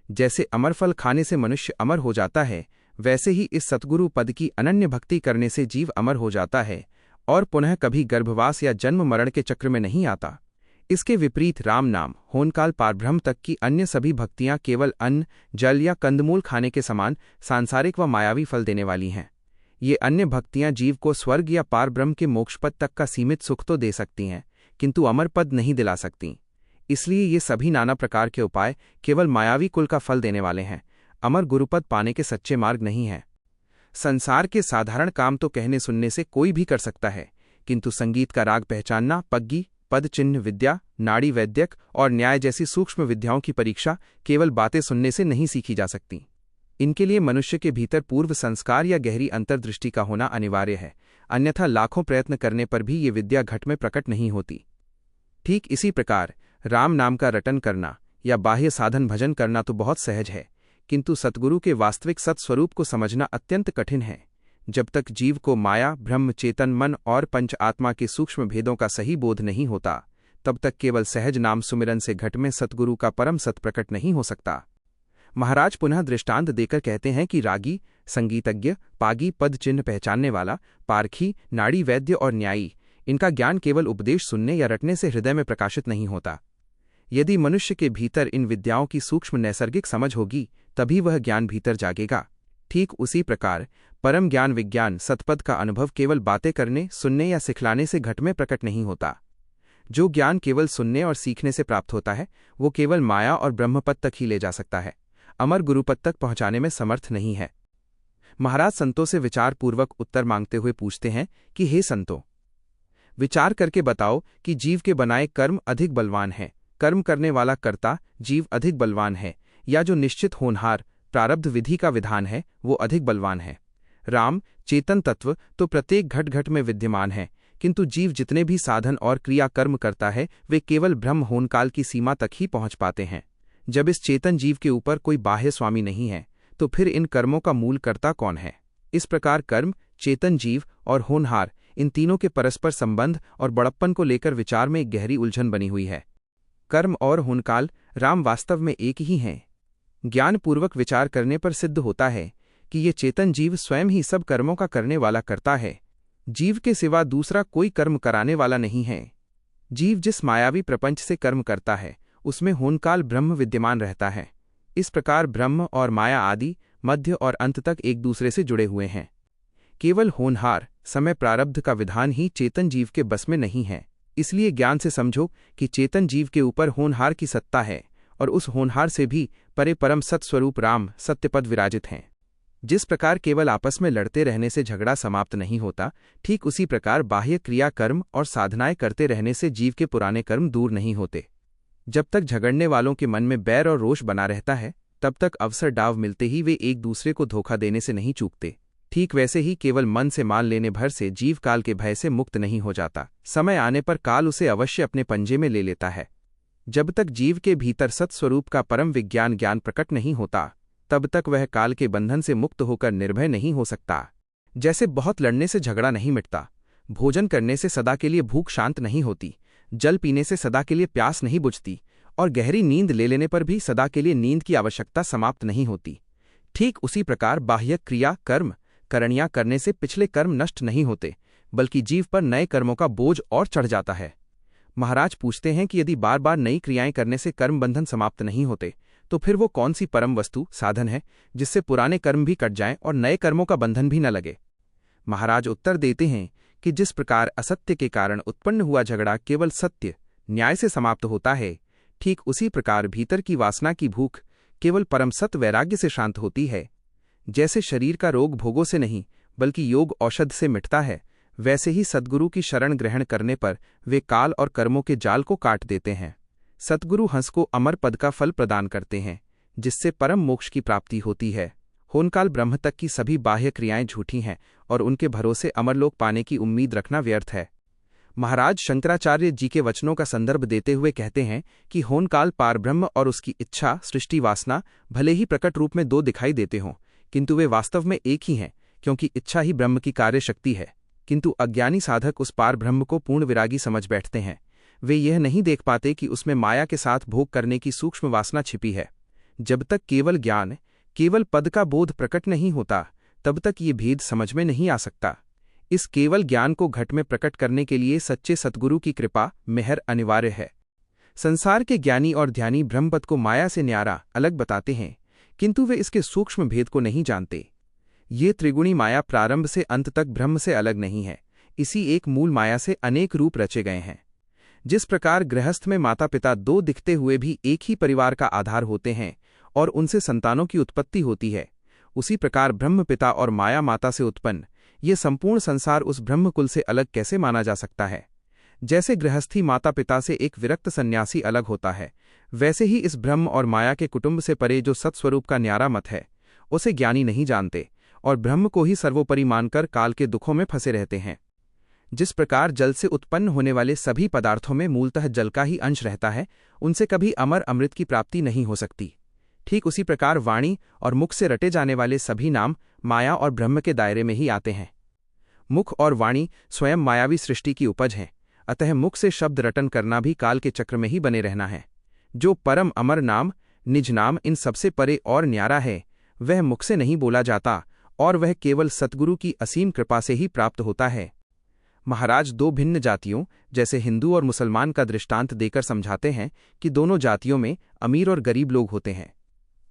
जैसे अमर फल खाने से मनुष्य अमर हो जाता है, वैसे ही इस सतगुरु पद की अनन्य भक्ति करने से जीव अमर हो जाता है और पुनः कभी गर्भवास या जन्म मरण के चक्र में नहीं आता। इसके विपरीत राम नाम, होनकाल पारब्रह्म तक की अन्य सभी भक्तियां केवल अन्न, जल या कंदमूल खाने के समान सांसारिक व मायावी फल देने वाली हैं। ये अन्य भक्तियां जीव को स्वर्ग या पारब्रह्म के मोक्षपद तक का सीमित सुख तो दे सकती हैं किंतु अमर पद नहीं दिला सकती। इसलिए ये सभी नाना प्रकार के उपाय केवल मायावी कुल का फल देने वाले हैं, अमर गुरुपद पाने के सच्चे मार्ग नहीं हैं। संसार के साधारण काम तो कहने सुनने से कोई भी कर सकता है, किंतु संगीत का राग पहचानना, पग्गी, पद चिन्ह विद्या, नाड़ी वैद्यक और न्याय जैसी सूक्ष्म विद्याओं की परीक्षा केवल बातें सुनने से नहीं सीखी जा सकती। इनके लिए मनुष्य के भीतर पूर्व संस्कार या गहरी अंतर्दृष्टि का होना अनिवार्य है, अन्यथा लाखों प्रयत्न करने पर भी ये विद्या घट में प्रकट नहीं होती। ठीक इसी प्रकार राम नाम का रटन करना या बाह्य साधन भजन करना तो बहुत सहज है, किंतु सतगुरु के वास्तविक सत्स्वरूप को समझना अत्यंत कठिन है। जब तक जीव को माया, ब्रह्म, चेतन, मन और पंच आत्मा के सूक्ष्म भेदों का सही बोध नहीं होता, तब तक केवल सहज नाम सुमिरन से घट में सतगुरु का परम सत प्रकट नहीं हो सकता। महाराज पुनः दृष्टांत देकर कहते हैं कि रागी, संगीतज्ञ, पागी, पद चिन्ह पहचानने वाला, पारखी, नाड़ी वैद्य और न्यायी, इनका ज्ञान केवल उपदेश सुनने या रटने से हृदय में प्रकाशित नहीं होता। यदि मनुष्य के भीतर इन विद्याओं की सूक्ष्म नैसर्गिक समझ होगी तभी वह ज्ञान भीतर जागेगा। ठीक उसी प्रकार परम ज्ञान विज्ञान सतपद का अनुभव केवल बातें करने, सुनने या सिखलाने से घट में प्रकट नहीं होता। जो ज्ञान केवल सुनने और सीखने से प्राप्त होता है वो केवल माया और ब्रह्मपद तक ही ले जा सकता है, अमर गुरुपद तक पहुंचाने में समर्थ नहीं है। महाराज संतों से विचारपूर्वक उत्तर मांगते हुए पूछते हैं कि हे संतों, विचार करके बताओ कि जीव के बनाए कर्म अधिक बलवान है, कर्म करने वाला कर्ता जीव अधिक बलवान है, या जो निश्चित होनहार प्रारब्ध विधि का विधान है वो अधिक बलवान है। राम चेतन तत्व तो प्रत्येक घट घट में विद्यमान है, किंतु जीव जितने भी साधन और क्रिया कर्म करता है वे केवल ब्रह्म होनकाल की सीमा तक ही पहुंच पाते हैं। जब इस चेतन जीव के ऊपर कोई बाह्य स्वामी नहीं है तो फिर इन कर्मों का मूल कर्ता कौन है? इस प्रकार कर्म, चेतन जीव और होनहार, इन तीनों के परस्पर संबंध और बड़प्पन को लेकर विचार में एक गहरी उलझन बनी हुई है। कर्म और होनकाल राम वास्तव में एक ही हैं। ज्ञानपूर्वक विचार करने पर सिद्ध होता है कि ये चेतन जीव स्वयं ही सब कर्मों का करने वाला कर्ता है। जीव के सिवा दूसरा कोई कर्म कराने वाला नहीं है। जीव जिस मायावी प्रपंच से कर्म करता है उसमें होनकाल ब्रह्म विद्यमान रहता है। इस प्रकार ब्रह्म और माया आदि, मध्य और अंत तक एक दूसरे से जुड़े हुए हैं। केवल होनहार समय प्रारब्ध का विधान ही चेतन जीव के बस में नहीं है। इसलिए ज्ञान से समझो कि चेतन जीव के ऊपर होनहार की सत्ता है और उस होनहार से भी परे परम सत्स्वरूप राम सत्यपद विराजित हैं। जिस प्रकार केवल आपस में लड़ते रहने से झगड़ा समाप्त नहीं होता, ठीक उसी प्रकार बाह्य क्रिया कर्म और साधनाएं करते रहने से जीव के पुराने कर्म दूर नहीं होते। जब तक झगड़ने वालों के मन में बैर और रोष बना रहता है, तब तक अवसर डाव मिलते ही वे एक दूसरे को धोखा देने से नहीं चूकते। ठीक वैसे ही केवल मन से मान लेने भर से जीव काल के भय से मुक्त नहीं हो जाता। समय आने पर काल उसे अवश्य अपने पंजे में ले लेता है। जब तक जीव के भीतर सत्स्वरूप का परम विज्ञान ज्ञान प्रकट नहीं होता, तब तक वह काल के बंधन से मुक्त होकर निर्भय नहीं हो सकता। जैसे बहुत लड़ने से झगड़ा नहीं मिटता, भोजन करने से सदा के लिए भूख शांत नहीं होती, जल पीने से सदा के लिए प्यास नहीं बुझती और गहरी नींद ले लेने पर भी सदा के लिए नींद की आवश्यकता समाप्त नहीं होती, ठीक उसी प्रकार बाह्य क्रिया कर्म करणियां करने से पिछले कर्म नष्ट नहीं होते, बल्कि जीव पर नए कर्मों का बोझ और चढ़ जाता है। महाराज पूछते हैं कि यदि बार बार नई क्रियाएं करने से कर्म बंधन समाप्त नहीं होते, तो फिर वो कौन सी परम वस्तु साधन है जिससे पुराने कर्म भी कट जाएं और नए कर्मों का बंधन भी न लगे। महाराज उत्तर देते हैं कि जिस प्रकार असत्य के कारण उत्पन्न हुआ झगड़ा केवल सत्य न्याय से समाप्त होता है, ठीक उसी प्रकार भीतर की वासना की भूख केवल परम सत्य वैराग्य से शांत होती है। जैसे शरीर का रोग भोगों से नहीं बल्कि योग औषध से मिटता है, वैसे ही सद्गुरु की शरण ग्रहण करने पर वे काल और कर्मों के जाल को काट देते हैं। सद्गुरु हंस को अमर पद का फल प्रदान करते हैं, जिससे परम मोक्ष की प्राप्ति होती है। होनकाल ब्रह्म तक की सभी बाह्य क्रियाएं झूठी हैं और उनके भरोसे अमरलोक पाने की उम्मीद रखना व्यर्थ है। महाराज शंकराचार्य जी के वचनों का संदर्भ देते हुए कहते हैं कि होनकाल पारब्रह्म और उसकी इच्छा सृष्टि वासना भले ही प्रकट रूप में दो दिखाई देते हों, किंतु वे वास्तव में एक ही हैं, क्योंकि इच्छा ही ब्रह्म की कार्य शक्ति है। किंतु अज्ञानी साधक उस पार ब्रह्म को पूर्ण विरागी समझ बैठते हैं। वे यह नहीं देख पाते कि उसमें माया के साथ भोग करने की सूक्ष्म वासना छिपी है। जब तक केवल ज्ञान केवल पद का बोध प्रकट नहीं होता, तब तक ये भेद समझ में नहीं आ सकता। इस केवल ज्ञान को घट में प्रकट करने के लिए सच्चे सद्गुरु की कृपा मेहर अनिवार्य है। संसार के ज्ञानी और ध्यानी ब्रह्मपद को माया से न्यारा अलग बताते हैं, किंतु वे इसके सूक्ष्म भेद को नहीं जानते। ये त्रिगुणी माया प्रारंभ से अंत तक ब्रह्म से अलग नहीं है, इसी एक मूल माया से अनेक रूप रचे गए हैं। जिस प्रकार गृहस्थ में माता पिता दो दिखते हुए भी एक ही परिवार का आधार होते हैं और उनसे संतानों की उत्पत्ति होती है, उसी प्रकार ब्रह्म पिता और माया माता से उत्पन्न ये संपूर्ण संसार उस ब्रह्मकुल से अलग कैसे माना जा सकता है। जैसे गृहस्थी माता पिता से एक विरक्त सन्यासी अलग होता है, वैसे ही इस ब्रह्म और माया के कुटुंब से परे जो सत्स्वरूप का न्यारा मत है, उसे ज्ञानी नहीं जानते और ब्रह्म को ही सर्वोपरि मानकर काल के दुखों में फंसे रहते हैं। जिस प्रकार जल से उत्पन्न होने वाले सभी पदार्थों में मूलतः जल का ही अंश रहता है, उनसे कभी अमर अमृत की प्राप्ति नहीं हो सकती, ठीक उसी प्रकार वाणी और मुख से रटे जाने वाले सभी नाम माया और ब्रह्म के दायरे में ही आते हैं। मुख और वाणी स्वयं मायावी सृष्टि की उपज हैं, अतः मुख से शब्द रटन करना भी काल के चक्र में ही बने रहना है। जो परम अमर नाम निज नाम इन सबसे परे और न्यारा है, वह मुख से नहीं बोला जाता और वह केवल सतगुरु की असीम कृपा से ही प्राप्त होता है। महाराज दो भिन्न जातियों जैसे हिंदू और मुसलमान का दृष्टांत देकर समझाते हैं कि दोनों जातियों में अमीर और गरीब लोग होते हैं।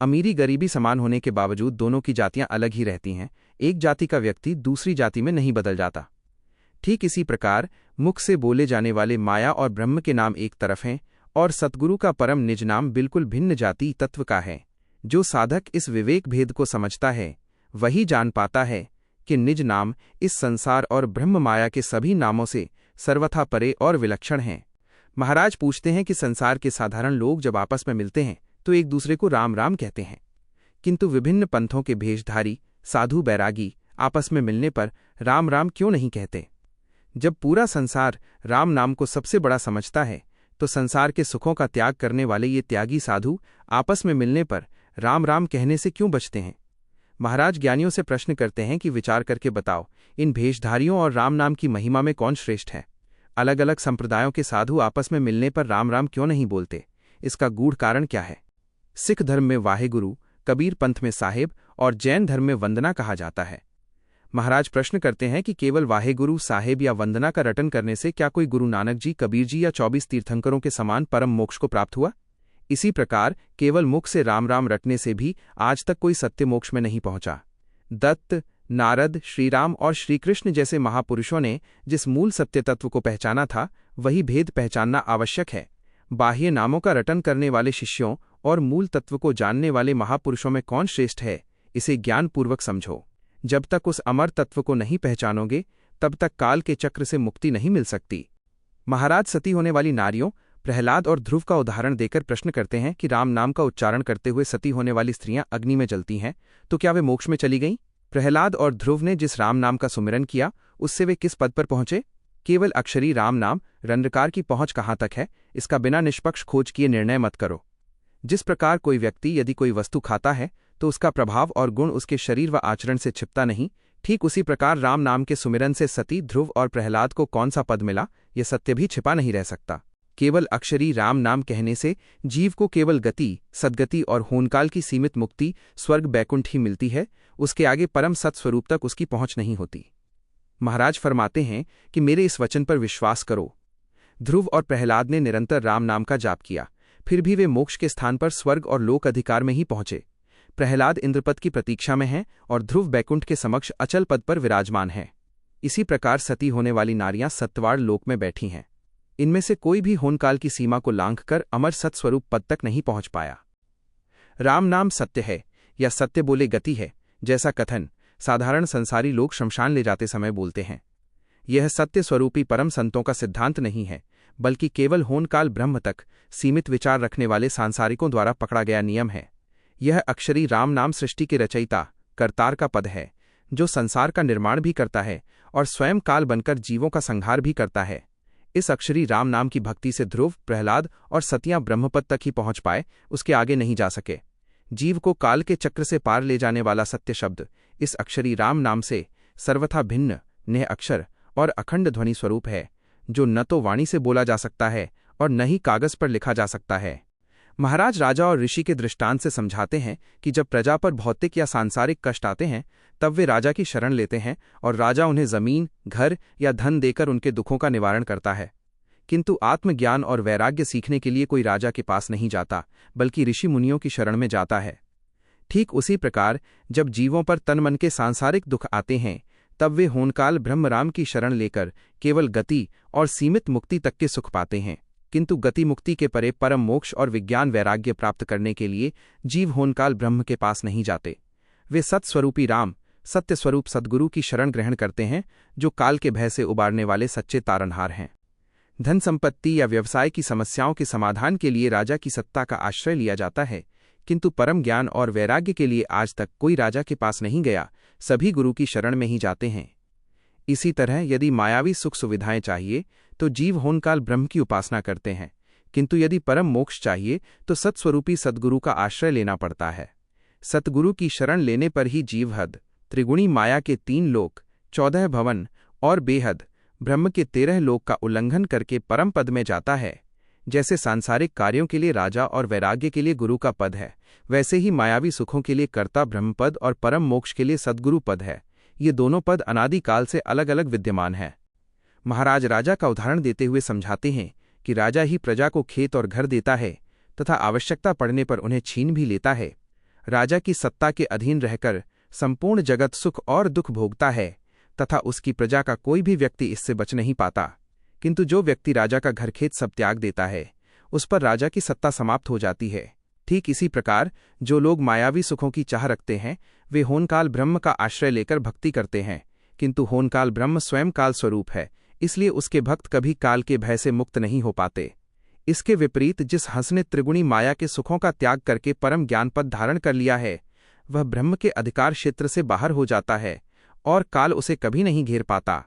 अमीरी गरीबी समान होने के बावजूद दोनों की जातियां अलग ही रहती हैं, एक जाति का व्यक्ति दूसरी जाति में नहीं बदल जाता। ठीक इसी प्रकार मुख से बोले जाने वाले माया और ब्रह्म के नाम एक तरफ हैं और सतगुरु का परम निज नाम बिल्कुल भिन्न जाति तत्व का है। जो साधक इस विवेक भेद को समझता है, वही जान पाता है कि निज नाम इस संसार और ब्रह्म माया के सभी नामों से सर्वथा परे और विलक्षण हैं। महाराज पूछते हैं कि संसार के साधारण लोग जब आपस में मिलते हैं तो एक दूसरे को राम राम कहते हैं, किंतु विभिन्न पंथों के भेषधारी साधु बैरागी आपस में मिलने पर राम राम क्यों नहीं कहते। जब पूरा संसार राम नाम को सबसे बड़ा समझता है, तो संसार के सुखों का त्याग करने वाले ये त्यागी साधु आपस में मिलने पर राम राम कहने से क्यों बचते हैं। महाराज ज्ञानियों से प्रश्न करते हैं कि विचार करके बताओ, इन भेषधारियों और राम नाम की महिमा में कौन श्रेष्ठ है। अलग अलग संप्रदायों के साधु आपस में मिलने पर राम राम क्यों नहीं बोलते, इसका गूढ़ कारण क्या है। सिख धर्म में वाहेगुरु, कबीर पंथ में साहेब और जैन धर्म में वंदना कहा जाता है। महाराज प्रश्न करते हैं कि केवल वाहेगुरु साहेब या वंदना का रटन करने से क्या कोई गुरु नानक जी, कबीर जी या 24 तीर्थंकरों के समान परम मोक्ष को प्राप्त हुआ। इसी प्रकार केवल मुख से राम राम रटने से भी आज तक कोई सत्य मोक्ष में नहीं पहुंचा। दत्त, नारद, श्रीराम और श्रीकृष्ण जैसे महापुरुषों ने जिस मूल सत्य तत्व को पहचाना था, वही भेद पहचानना आवश्यक है। बाह्य नामों का रटन करने वाले शिष्यों और मूल तत्व को जानने वाले महापुरुषों में कौन श्रेष्ठ है, इसे ज्ञानपूर्वक समझो। जब तक उस अमर तत्व को नहीं पहचानोगे, तब तक काल के चक्र से मुक्ति नहीं मिल सकती। महाराज सती होने वाली नारियों प्रहलाद और ध्रुव का उदाहरण देकर प्रश्न करते हैं कि राम नाम का उच्चारण करते हुए सती होने वाली स्त्रियां अग्नि में जलती हैं, तो क्या वे मोक्ष में चली गईं? प्रहलाद और ध्रुव ने जिस राम नाम का सुमिरन किया, उससे वे किस पद पर पहुंचे? केवल अक्षरी राम नाम रंध्रकार की पहुंच कहाँ तक है, इसका बिना निष्पक्ष खोज किए निर्णय मत करो। जिस प्रकार कोई व्यक्ति यदि कोई वस्तु खाता है तो उसका प्रभाव और गुण उसके शरीर व आचरण से छिपता नहीं, ठीक उसी प्रकार राम नाम के सुमिरन से सती, ध्रुव और प्रहलाद को कौन सा पद मिला, यह सत्य भी छिपा नहीं रह सकता। केवल अक्षरी राम नाम कहने से जीव को केवल गति, सद्गति और होनकाल की सीमित मुक्ति स्वर्ग बैकुंठ ही मिलती है, उसके आगे परम सत्स्वरूप तक उसकी पहुंच नहीं होती। महाराज फरमाते हैं कि मेरे इस वचन पर विश्वास करो। ध्रुव और प्रहलाद ने निरंतर राम नाम का जाप किया, फिर भी वे मोक्ष के स्थान पर स्वर्ग और लोक अधिकार में ही पहुंचे। प्रहलाद इंद्रपद की प्रतीक्षा में हैं और ध्रुव बैकुंठ के समक्ष अचल पद पर विराजमान हैं। इसी प्रकार सती होने वाली नारियां सत्वार लोक में बैठी हैं। इनमें से कोई भी होनकाल की सीमा को लांघकर अमर सत्स्वरूप पद तक नहीं पहुंच पाया। राम नाम सत्य है या सत्य बोले गति है, जैसा कथन साधारण संसारी लोग शमशान ले जाते समय बोलते हैं। यह सत्य स्वरूपी परम संतों का सिद्धांत नहीं है, बल्कि केवल होनकाल ब्रह्म तक सीमित विचार रखने वाले सांसारिकों द्वारा पकड़ा गया नियम है। यह अक्षरी राम नाम सृष्टि के रचयिता करतार का पद है, जो संसार का निर्माण भी करता है और स्वयं काल बनकर जीवों का संहार भी करता है। इस अक्षरी राम नाम की भक्ति से ध्रुव, प्रहलाद और सतियां ब्रह्मपद तक ही पहुंच पाए, उसके आगे नहीं जा सके। जीव को काल के चक्र से पार ले जाने वाला सत्य शब्द इस अक्षरी राम नाम से सर्वथा भिन्न, नेह अक्षर और अखंड ध्वनि स्वरूप है, जो न तो वाणी से बोला जा सकता है और न ही कागज पर लिखा जा सकता है। महाराज राजा और ऋषि के दृष्टांत से समझाते हैं कि जब प्रजा पर भौतिक या सांसारिक कष्ट आते हैं, तब वे राजा की शरण लेते हैं और राजा उन्हें जमीन, घर या धन देकर उनके दुखों का निवारण करता है। किंतु आत्मज्ञान और वैराग्य सीखने के लिए कोई राजा के पास नहीं जाता, बल्कि ऋषि मुनियों की शरण में जाता है। ठीक उसी प्रकार जब जीवों पर तन मन के सांसारिक दुख आते हैं, तब वे होनकाल ब्रह्म राम की शरण लेकर केवल गति और सीमित मुक्ति तक के सुख पाते हैं। किंतु गति मुक्ति के परे परम मोक्ष और विज्ञान वैराग्य प्राप्त करने के लिए जीव होनकाल ब्रह्म के पास नहीं जाते। वे सत्स्वरूपी राम, सत्य स्वरूप सद्गुरु की शरण ग्रहण करते हैं, जो काल के भय से उबारने वाले सच्चे तारनहार हैं। धन संपत्ति या व्यवसाय की समस्याओं के समाधान के लिए राजा की सत्ता का आश्रय लिया जाता है, किंतु परम ज्ञान और वैराग्य के लिए आज तक कोई राजा के पास नहीं गया, सभी गुरु की शरण में ही जाते हैं। इसी तरह यदि मायावी सुख सुविधाएं चाहिए तो जीव होनकाल ब्रह्म की उपासना करते हैं, किंतु यदि परम मोक्ष चाहिए तो सत्स्वरूपी सद्गुरु का आश्रय लेना पड़ता है। सतगुरु की शरण लेने पर ही जीवहद, त्रिगुणी माया के 3 लोक, 14 भवन और बेहद ब्रह्म के 13 लोक का उल्लंघन करके परम पद में जाता है। जैसे सांसारिक कार्यों के लिए राजा और वैराग्य के लिए गुरु का पद है, वैसे ही मायावी सुखों के लिए कर्ता ब्रह्मपद और परम मोक्ष के लिए सद्गुरु पद है। ये दोनों पद अनादिकाल से अलग अलग विद्यमान हैं। महाराज राजा का उदाहरण देते हुए समझाते हैं कि राजा ही प्रजा को खेत और घर देता है तथा आवश्यकता पड़ने पर उन्हें छीन भी लेता है। राजा की सत्ता के अधीन रहकर संपूर्ण जगत सुख और दुख भोगता है तथा उसकी प्रजा का कोई भी व्यक्ति इससे बच नहीं पाता। किंतु जो व्यक्ति राजा का घर खेत सब त्याग देता है, उस पर राजा की सत्ता समाप्त हो जाती है। ठीक इसी प्रकार जो लोग मायावी सुखों की चाह रखते हैं, वे होनकाल ब्रह्म का आश्रय लेकर भक्ति करते हैं, किंतु होनकाल ब्रह्म स्वयं काल स्वरूप है, इसलिए उसके भक्त कभी काल के भय से मुक्त नहीं हो पाते। इसके विपरीत जिस हंस ने त्रिगुणी माया के सुखों का त्याग करके परम ज्ञान पद धारण कर लिया है, वह ब्रह्म के अधिकार क्षेत्र से बाहर हो जाता है और काल उसे कभी नहीं घेर पाता।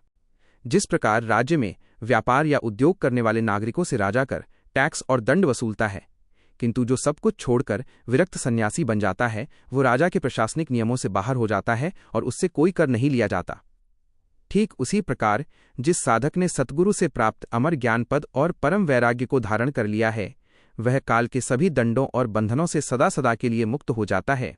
जिस प्रकार राज्य में व्यापार या उद्योग करने वाले नागरिकों से राजा कर, टैक्स और दंड वसूलता है, किंतु जो सब कुछ छोड़कर विरक्त सन्यासी बन जाता है, वो राजा के प्रशासनिक नियमों से बाहर हो जाता है और उससे कोई कर नहीं लिया जाता। ठीक उसी प्रकार जिस साधक ने सतगुरु से प्राप्त अमर ज्ञान पद और परम वैराग्य को धारण कर लिया है, वह काल के सभी दंडों और बंधनों से सदा सदा के लिए मुक्त हो जाता है।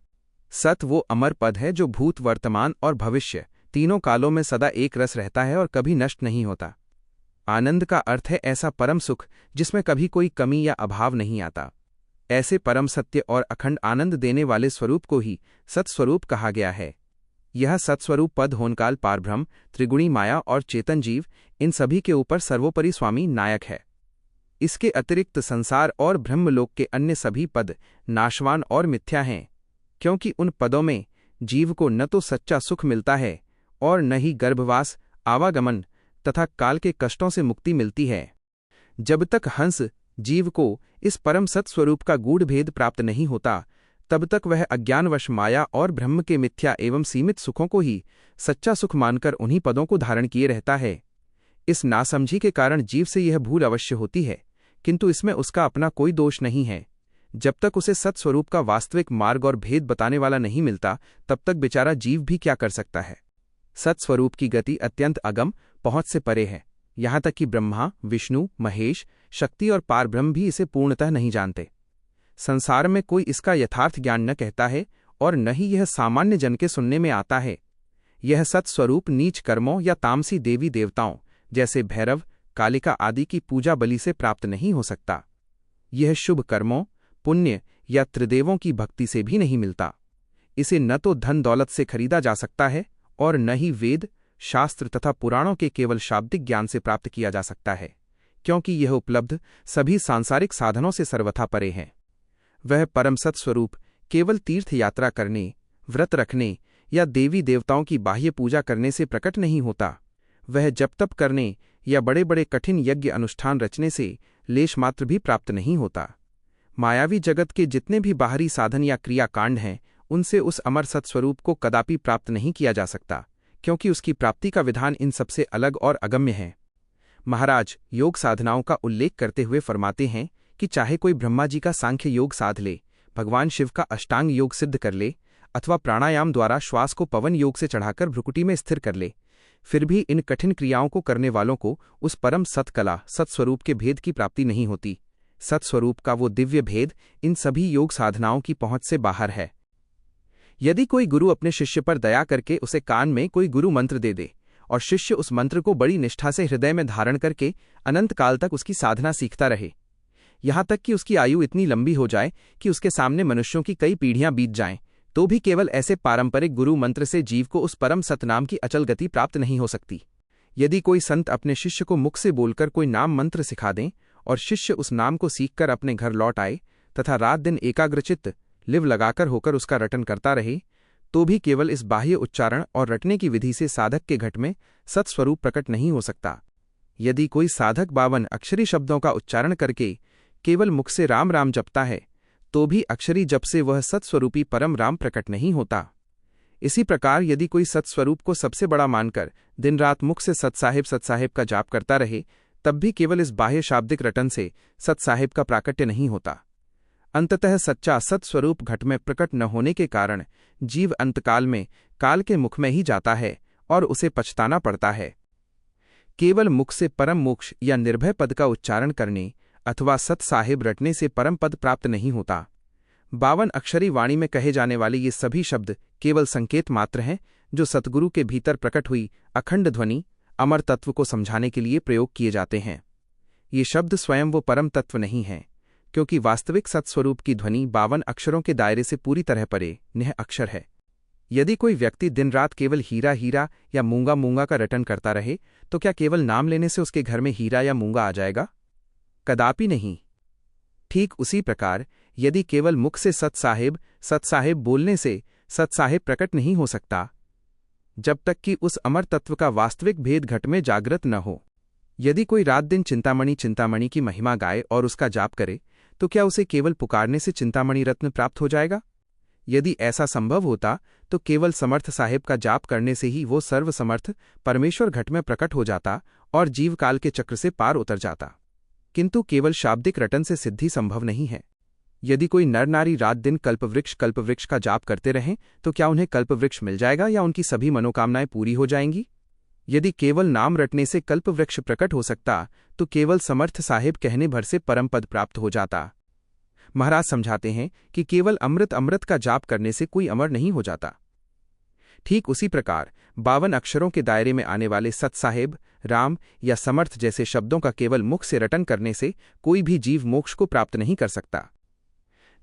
सत वो अमर पद है जो भूत, वर्तमान और भविष्य तीनों कालों में सदा एक रस रहता है और कभी नष्ट नहीं होता। आनंद का अर्थ है ऐसा परम सुख जिसमें कभी कोई कमी या अभाव नहीं आता। ऐसे परम सत्य और अखंड आनंद देने वाले स्वरूप को ही सत्स्वरूप कहा गया है। यह सत्स्वरूप पद होनकाल पारब्रह्म, त्रिगुणी माया और चेतन जीव, इन सभी के ऊपर सर्वोपरि स्वामी नायक है। इसके अतिरिक्त संसार और ब्रह्मलोक के अन्य सभी पद नाशवान और मिथ्या हैं, क्योंकि उन पदों में जीव को न तो सच्चा सुख मिलता है और न ही गर्भवास, आवागमन तथा काल के कष्टों से मुक्ति मिलती है। जब तक हंस जीव को इस परम सत्स्वरूप का गूढ़ भेद प्राप्त नहीं होता, तब तक वह अज्ञानवश माया और ब्रह्म के मिथ्या एवं सीमित सुखों को ही सच्चा सुख मानकर उन्हीं पदों को धारण किए रहता है। इस नासमझी के कारण जीव से यह भूल अवश्य होती है, किंतु इसमें उसका अपना कोई दोष नहीं है। जब तक उसे सत्स्वरूप का वास्तविक मार्ग और भेद बताने वाला नहीं मिलता, तब तक बेचारा जीव भी क्या कर सकता है। सत्स्वरूप की गति अत्यंत अगम पहुंच से परे है। यहाँ तक कि ब्रह्मा, विष्णु, महेश, शक्ति और पारब्रह्म भी इसे पूर्णतः नहीं जानते। संसार में कोई इसका यथार्थ ज्ञान न कहता है और न ही यह सामान्य जन के सुनने में आता है। यह सत्स्वरूप नीच कर्मों या तामसी देवी देवताओं जैसे भैरव, कालिका आदि की पूजा बलि से प्राप्त नहीं हो सकता। यह शुभ कर्मों, पुण्य या त्रिदेवों की भक्ति से भी नहीं मिलता। इसे न तो धन दौलत से खरीदा जा सकता है और न ही वेद, शास्त्र तथा पुराणों के केवल शाब्दिक ज्ञान से प्राप्त किया जा सकता है, क्योंकि यह उपलब्ध सभी सांसारिक साधनों से सर्वथा परे है। वह परम सत्स्वरूप केवल तीर्थ यात्रा करने, व्रत रखने या देवी देवताओं की बाह्य पूजा करने से प्रकट नहीं होता। वह जप तप करने या बड़े बड़े कठिन यज्ञ अनुष्ठान रचने से लेश मात्र भी प्राप्त नहीं होता। मायावी जगत के जितने भी बाहरी साधन या क्रियाकांड हैं, उनसे उस अमर सत्स्वरूप को कदापि प्राप्त नहीं किया जा सकता, क्योंकि उसकी प्राप्ति का विधान इन सबसे अलग और अगम्य है। महाराज योग साधनाओं का उल्लेख करते हुए फरमाते हैं कि चाहे कोई ब्रह्मा जी का सांख्य योग साध ले, भगवान शिव का अष्टांग योग सिद्ध कर ले अथवा प्राणायाम द्वारा श्वास को पवन योग से चढ़ाकर भ्रुकुटी में स्थिर कर ले, फिर भी इन कठिन क्रियाओं को करने वालों को उस परम सत्कला सत्स्वरूप के भेद की प्राप्ति नहीं होती। सत्स्वरूप का वो दिव्य भेद इन सभी योग साधनाओं की पहुंच से बाहर है। यदि कोई गुरु अपने शिष्य पर दया करके उसे कान में कोई गुरु मंत्र दे दे और शिष्य उस मंत्र को बड़ी निष्ठा से हृदय में धारण करके अनंत काल तक उसकी साधना सीखता रहे, यहाँ तक कि उसकी आयु इतनी लंबी हो जाए कि उसके सामने मनुष्यों की कई पीढ़ियां बीत जाएं, तो भी केवल ऐसे पारंपरिक गुरु मंत्र से जीव को उस परम सतनाम की अचल गति प्राप्त नहीं हो सकती। यदि कोई संत अपने शिष्य को मुख से बोलकर कोई नाम मंत्र सिखा दें और शिष्य उस नाम को सीखकर अपने घर लौट आए तथा रात दिन एकाग्रचित्त लिव लगाकर होकर उसका रटन करता रहे, तो भी केवल इस बाह्य उच्चारण और रटने की विधि से साधक के घट में सत्स्वरूप प्रकट नहीं हो सकता। यदि कोई साधक 52 अक्षरी शब्दों का उच्चारण करके केवल मुख से राम राम जपता है, तो भी अक्षरी जप से वह सत्स्वरूपी परम राम प्रकट नहीं होता। इसी प्रकार यदि कोई सत्स्वरूप को सबसे बड़ा मानकर दिन रात मुख से सत्साहिब का जाप करता रहे, तब भी केवल इस बाह्य शाब्दिक रटन से सत्साहिब का प्राकट्य नहीं होता। अंततः सच्चा सत्स्वरूप घट में प्रकट न होने के कारण जीव अंतकाल में काल के मुख में ही जाता है और उसे पछताना पड़ता है। केवल मुख से परम मोक्ष या निर्भय पद का उच्चारण करने अथवा सत्साहिब रटने से परम पद प्राप्त नहीं होता। 52 अक्षरी वाणी में कहे जाने वाले ये सभी शब्द केवल संकेत मात्र हैं, जो सतगुरु के भीतर प्रकट हुई अखंड ध्वनि अमर तत्व को समझाने के लिए प्रयोग किए जाते हैं। ये शब्द स्वयं वो परम तत्व नहीं हैं, क्योंकि वास्तविक सत्स्वरूप की ध्वनि 52 अक्षरों के दायरे से पूरी तरह परे नेह अक्षर है। यदि कोई व्यक्ति दिन रात केवल हीरा हीरा या मूंगा मूंगा का रटन करता रहे, तो क्या केवल नाम लेने से उसके घर में हीरा या मूंगा आ जाएगा? कदापि नहीं। ठीक उसी प्रकार यदि केवल मुख से सत्साहिब बोलने से सत्साहिब प्रकट नहीं हो सकता, जब तक कि उस अमर तत्व का वास्तविक भेद घट में जागृत न हो। यदि कोई रात दिन चिंतामणि की महिमा गाए और उसका जाप करे, तो क्या उसे केवल पुकारने से चिंतामणि रत्न प्राप्त हो जाएगा? यदि ऐसा संभव होता तो केवल समर्थ साहिब का जाप करने से ही वो सर्वसमर्थ परमेश्वर घट में प्रकट हो जाता और जीवकाल के चक्र से पार उतर जाता। किंतु केवल शाब्दिक रटन से सिद्धि संभव नहीं है। यदि कोई नर नारी रात दिन कल्पवृक्ष का जाप करते रहें, तो क्या उन्हें कल्पवृक्ष मिल जाएगा या उनकी सभी मनोकामनाएं पूरी हो जाएंगी? यदि केवल नाम रटने से कल्पवृक्ष प्रकट हो सकता, तो केवल समर्थ साहिब कहने भर से परम पद प्राप्त हो जाता। महाराज समझाते हैं कि केवल अमृत का जाप करने से कोई अमर नहीं हो जाता। ठीक उसी प्रकार 52 अक्षरों के दायरे में आने वाले सत्साहिब, राम या समर्थ जैसे शब्दों का केवल मुख से रटन करने से कोई भी जीव मोक्ष को प्राप्त नहीं कर सकता।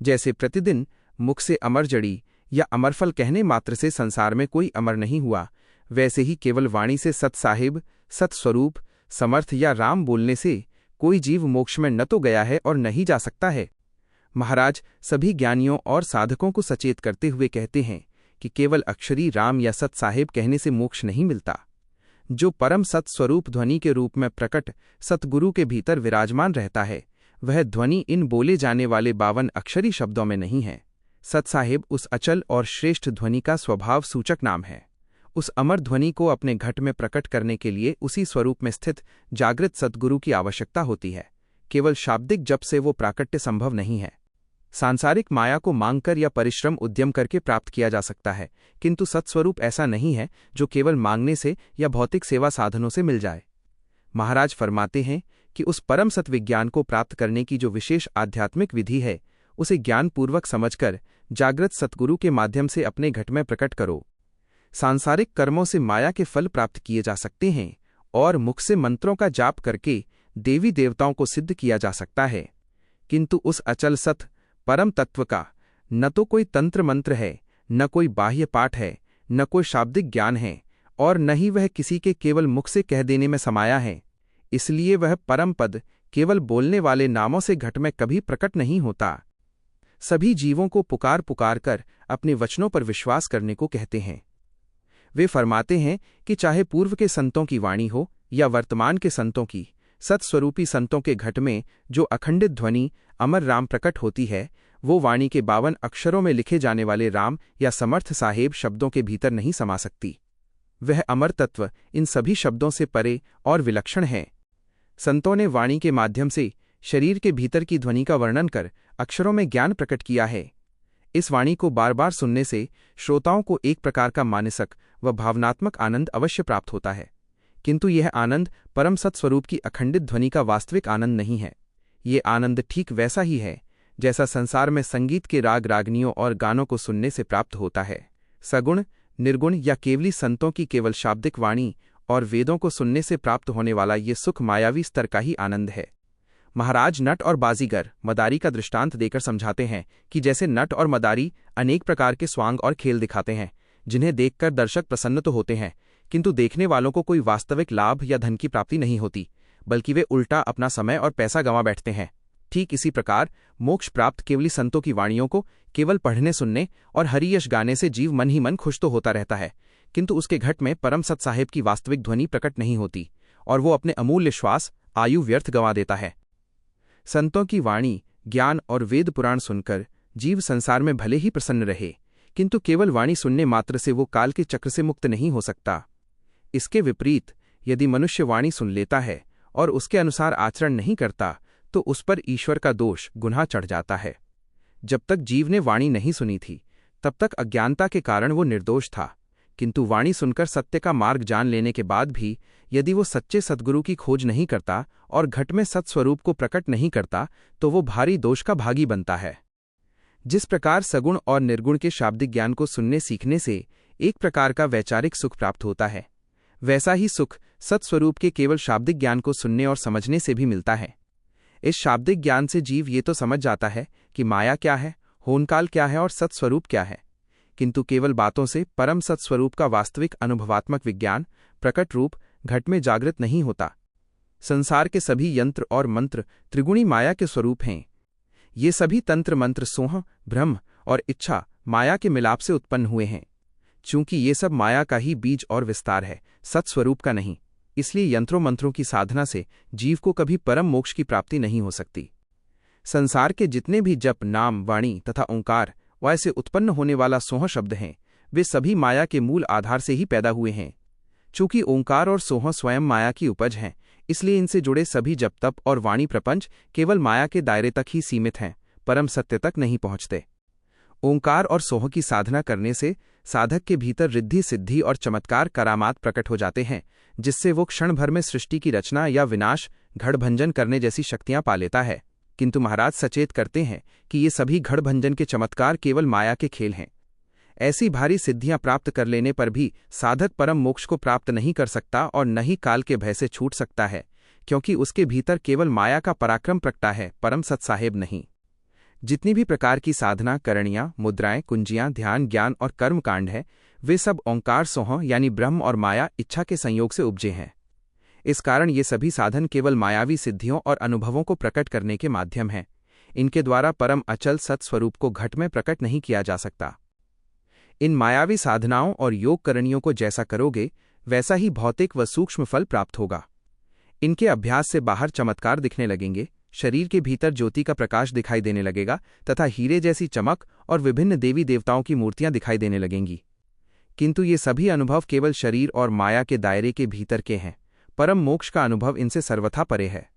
जैसे प्रतिदिन मुख से अमर जड़ी या अमरफल कहने मात्र से संसार में कोई अमर नहीं हुआ, वैसे ही केवल वाणी से सत साहिब, सत स्वरूप, समर्थ या राम बोलने से कोई जीव मोक्ष में न तो गया है और नहीं जा सकता है। महाराज सभी ज्ञानियों और साधकों को सचेत करते हुए कहते हैं कि केवल अक्षरी राम या सत साहिब कहने से मोक्ष नहीं मिलता। जो परम सत स्वरूप ध्वनि के रूप में प्रकट सतगुरु के भीतर विराजमान रहता है, वह ध्वनि इन बोले जाने वाले 52 अक्षरी शब्दों में नहीं है। सत साहिब उस अचल और श्रेष्ठ ध्वनि का स्वभाव सूचक नाम है। उस अमर ध्वनि को अपने घट में प्रकट करने के लिए उसी स्वरूप में स्थित जागृत सद्गुरु की आवश्यकता होती है। केवल शाब्दिक जप से वो प्राकट्य संभव नहीं है। सांसारिक माया को मांगकर या परिश्रम उद्यम करके प्राप्त किया जा सकता है, किंतु सत्स्वरूप ऐसा नहीं है जो केवल मांगने से या भौतिक सेवा साधनों से मिल जाए। महाराज फरमाते हैं कि उस परम सत्विज्ञान को प्राप्त करने की जो विशेष आध्यात्मिक विधि है, उसे ज्ञानपूर्वक समझकर जागृत सतगुरु के माध्यम से अपने घट में प्रकट करो। सांसारिक कर्मों से माया के फल प्राप्त किए जा सकते हैं और मुख से मंत्रों का जाप करके देवी देवताओं को सिद्ध किया जा सकता है, किंतु उस अचल सत परम तत्व का न तो कोई तंत्र मंत्र है, न कोई बाह्य पाठ है, न कोई शाब्दिक ज्ञान है, और न ही वह किसी के केवल मुख से कह देने में समाया है। इसलिए वह परम पद केवल बोलने वाले नामों से घट में कभी प्रकट नहीं होता। सभी जीवों को पुकार पुकार कर अपने वचनों पर विश्वास करने को कहते हैं। वे फरमाते हैं कि चाहे पूर्व के संतों की वाणी हो या वर्तमान के संतों की, सत्स्वरूपी संतों के घट में जो अखंडित ध्वनि अमर राम प्रकट होती है, वो वाणी के 52 अक्षरों में लिखे जाने वाले राम या समर्थ साहेब शब्दों के भीतर नहीं समा सकती। वह अमर तत्व इन सभी शब्दों से परे और विलक्षण है। संतों ने वाणी के माध्यम से शरीर के भीतर की ध्वनि का वर्णन कर अक्षरों में ज्ञान प्रकट किया है। इस वाणी को बार बार सुनने से श्रोताओं को एक प्रकार का मानसिक व भावनात्मक आनंद अवश्य प्राप्त होता है, किंतु यह आनंद परम सत्स्वरूप की अखंडित ध्वनि का वास्तविक आनंद नहीं है। ये आनंद ठीक वैसा ही है जैसा संसार में संगीत के राग रागनियों और गानों को सुनने से प्राप्त होता है। सगुण, निर्गुण या केवली संतों की केवल शाब्दिक वाणी और वेदों को सुनने से प्राप्त होने वाला ये सुख मायावी स्तर का ही आनंद है। महाराज नट और बाजीगर मदारी का दृष्टांत देकर समझाते हैं कि जैसे नट और मदारी अनेक प्रकार के स्वांग और खेल दिखाते हैं, जिन्हें देखकर दर्शक प्रसन्न तो होते हैं, किंतु देखने वालों को कोई वास्तविक लाभ या धन की प्राप्ति नहीं होती, बल्कि वे उल्टा अपना समय और पैसा गंवा बैठते हैं। ठीक इसी प्रकार मोक्ष प्राप्त केवली संतों की वाणियों को केवल पढ़ने सुनने और हरियश गाने से जीव मन ही मन खुश तो होता रहता है, किंतु उसके घट में परम सत साहेब की वास्तविक ध्वनि प्रकट नहीं होती और वो अपने अमूल्य श्वास आयु व्यर्थ गंवा देता है। संतों की वाणी, ज्ञान और वेद पुराण सुनकर जीव संसार में भले ही प्रसन्न रहे, किंतु केवल वाणी सुनने मात्र से वो काल के चक्र से मुक्त नहीं हो सकता। इसके विपरीत यदि मनुष्य वाणी सुन लेता है और उसके अनुसार आचरण नहीं करता, तो उस पर ईश्वर का दोष गुनाह चढ़ जाता है। जब तक जीव ने वाणी नहीं सुनी थी, तब तक अज्ञानता के कारण वो निर्दोष था, किंतु वाणी सुनकर सत्य का मार्ग जान लेने के बाद भी यदि वो सच्चे सद्गुरु की खोज नहीं करता और घट में सत्स्वरूप को प्रकट नहीं करता, तो वो भारी दोष का भागी बनता है। जिस प्रकार सगुण और निर्गुण के शाब्दिक ज्ञान को सुनने सीखने से एक प्रकार का वैचारिक सुख प्राप्त होता है, वैसा ही सुख सत्स्वरूप के केवल शाब्दिक ज्ञान को सुनने और समझने से भी मिलता है। इस शाब्दिक ज्ञान से जीव ये तो समझ जाता है कि माया क्या है, होनकाल क्या है और सत्स्वरूप क्या है, किंतु केवल बातों से परम सत्स्वरूप का वास्तविक अनुभवात्मक विज्ञान प्रकट रूप घट में जागृत नहीं होता। संसार के सभी यंत्र और मंत्र त्रिगुणी माया के स्वरूप हैं। ये सभी तंत्र मंत्र सोह, ब्रह्म और इच्छा माया के मिलाप से उत्पन्न हुए हैं। चूंकि ये सब माया का ही बीज और विस्तार है, सत्स्वरूप का नहीं, इसलिए यंत्रों मंत्रों की साधना से जीव को कभी परम मोक्ष की प्राप्ति नहीं हो सकती। संसार के जितने भी जप, नाम, वाणी तथा ओंकार व ऐसे उत्पन्न होने वाला सोह शब्द हैं, वे सभी माया के मूल आधार से ही पैदा हुए हैं। चूंकि ओंकार और सोह स्वयं माया की उपज हैं, इसलिए इनसे जुड़े सभी जप तप और वाणी प्रपंच केवल माया के दायरे तक ही सीमित हैं, परम सत्य तक नहीं पहुंचते। ओंकार और सोह की साधना करने से साधक के भीतर रिद्धि सिद्धि और चमत्कार करामात प्रकट हो जाते हैं, जिससे वो क्षण भर में सृष्टि की रचना या विनाश, घड़भंजन करने जैसी शक्तियां पा लेता है। किंतु महाराज सचेत करते हैं कि ये सभी घड़भंजन के चमत्कार केवल माया के खेल हैं। ऐसी भारी सिद्धियां प्राप्त कर लेने पर भी साधक परम मोक्ष को प्राप्त नहीं कर सकता और न ही काल के भय से छूट सकता है, क्योंकि उसके भीतर केवल माया का पराक्रम प्रगटा है, परम सत्साहेब नहीं। जितनी भी प्रकार की साधना, करणियाँ, मुद्राएं, कुंजियाँ, ध्यान, ज्ञान और कर्मकांड है, वे सब ओंकार सोह यानी ब्रह्म और माया इच्छा के संयोग से उपजे हैं। इस कारण ये सभी साधन केवल मायावी सिद्धियों और अनुभवों को प्रकट करने के माध्यम हैं। इनके द्वारा परम अचल सत्स्वरूप को घट में प्रकट नहीं किया जा सकता। इन मायावी साधनाओं और योग करणियों को जैसा करोगे वैसा ही भौतिक व सूक्ष्म फल प्राप्त होगा। इनके अभ्यास से बाहर चमत्कार दिखने लगेंगे, शरीर के भीतर ज्योति का प्रकाश दिखाई देने लगेगा तथा हीरे जैसी चमक और विभिन्न देवी देवताओं की मूर्तियां दिखाई देने लगेंगी। किंतु ये सभी अनुभव केवल शरीर और माया के दायरे के भीतर के हैं। परम मोक्ष का अनुभव इनसे सर्वथा परे है।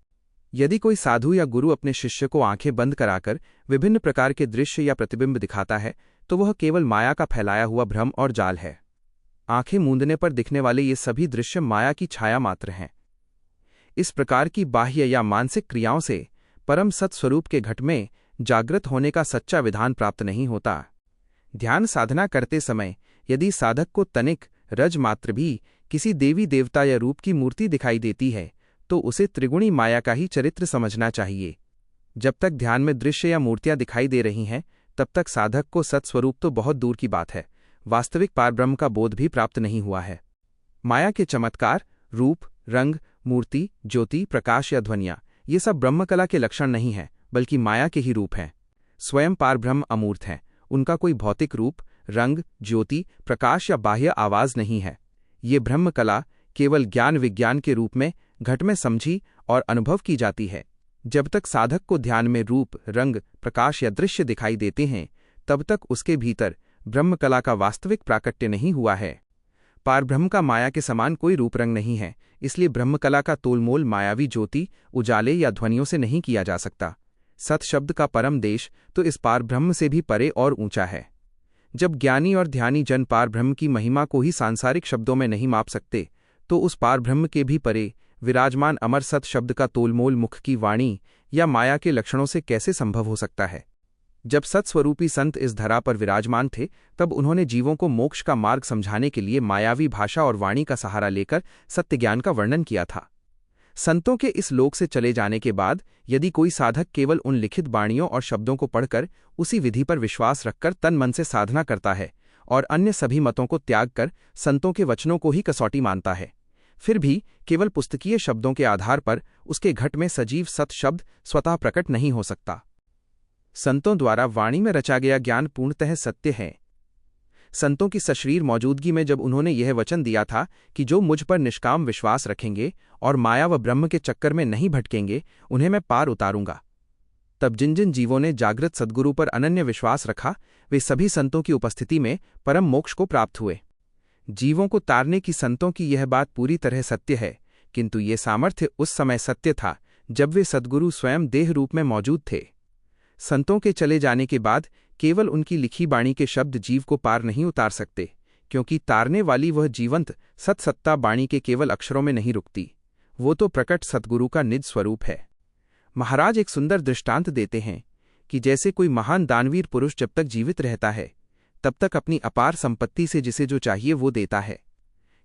यदि कोई साधु या गुरु अपने शिष्य को आंखें बंद कराकर विभिन्न प्रकार के दृश्य या प्रतिबिंब दिखाता है तो वह केवल माया का फैलाया हुआ भ्रम और जाल है। आंखें मूंदने पर दिखने वाले ये सभी दृश्य माया की छाया मात्र हैं। इस प्रकार की बाह्य या मानसिक क्रियाओं से परम सत्स्वरूप के घट में जागृत होने का सच्चा विधान प्राप्त नहीं होता। ध्यान साधना करते समय यदि साधक को तनिक रज मात्र भी किसी देवी देवता या रूप की मूर्ति दिखाई देती है तो उसे त्रिगुणी माया का ही चरित्र समझना चाहिए। जब तक ध्यान में दृश्य या मूर्तियां दिखाई दे रही हैं तब तक साधक को सत्स्वरूप तो बहुत दूर की बात है, वास्तविक पारब्रह्म का बोध भी प्राप्त नहीं हुआ है। माया के चमत्कार, रूप, रंग, मूर्ति, ज्योति, प्रकाश या ध्वनियां ये सब ब्रह्मकला के लक्षण नहीं हैं, बल्कि माया के ही रूप हैं। स्वयं पारब्रह्म अमूर्त हैं, उनका कोई भौतिक रूप, रंग, ज्योति, प्रकाश या बाह्य आवाज नहीं है। ये ब्रह्मकला केवल ज्ञान विज्ञान के रूप में घट में समझी और अनुभव की जाती है। जब तक साधक को ध्यान में रूप, रंग, प्रकाश या दृश्य दिखाई देते हैं तब तक उसके भीतर ब्रह्मकला का वास्तविक प्राकट्य नहीं हुआ है। पारब्रह्म का माया के समान कोई रूप रंग नहीं है, इसलिए ब्रह्मकला का तोलमोल मायावी ज्योति, उजाले या ध्वनियों से नहीं किया जा सकता। सत शब्द का परम देश तो इस पारब्रह्म से भी परे और ऊंचा है। जब ज्ञानी और ध्यानी जन पारब्रह्म की महिमा को ही सांसारिक शब्दों में नहीं माप सकते तो उस पारब्रह्म के भी परे विराजमान अमर सत शब्द का तोलमोल मुख की वाणी या माया के लक्षणों से कैसे संभव हो सकता है। जब सत्स्वरूपी संत इस धरा पर विराजमान थे तब उन्होंने जीवों को मोक्ष का मार्ग समझाने के लिए मायावी भाषा और वाणी का सहारा लेकर सत्य ज्ञान का वर्णन किया था। संतों के इस लोक से चले जाने के बाद यदि कोई साधक केवल उन लिखित वाणियों और शब्दों को पढ़कर उसी विधि पर विश्वास रखकर तन मन से साधना करता है और अन्य सभी मतों को त्याग कर संतों के वचनों को ही कसौटी मानता है, फिर भी केवल पुस्तकीय शब्दों के आधार पर उसके घट में सजीव सत शब्द स्वतः प्रकट नहीं हो सकता। संतों द्वारा वाणी में रचा गया ज्ञान पूर्णतः सत्य है। संतों की सशरीर मौजूदगी में जब उन्होंने यह वचन दिया था कि जो मुझ पर निष्काम विश्वास रखेंगे और माया व ब्रह्म के चक्कर में नहीं भटकेंगे उन्हें मैं पार उतारूंगा, तब जिन जिन जीवों ने जागृत सद्गुरु पर अनन्य विश्वास रखा वे सभी संतों की उपस्थिति में परम मोक्ष को प्राप्त हुए। जीवों को तारने की संतों की यह बात पूरी तरह सत्य है, किंतु ये सामर्थ्य उस समय सत्य था जब वे सद्गुरु स्वयं देह रूप में मौजूद थे। संतों के चले जाने के बाद केवल उनकी लिखी बाणी के शब्द जीव को पार नहीं उतार सकते, क्योंकि तारने वाली वह जीवंत सत्सत्ता बाणी के केवल अक्षरों में नहीं रुकती, वो तो प्रकट सद्गुरु का निज स्वरूप है। महाराज एक सुंदर दृष्टांत देते हैं कि जैसे कोई महान दानवीर पुरुष जब तक जीवित रहता है तब तक अपनी अपार संपत्ति से जिसे जो चाहिए वो देता है,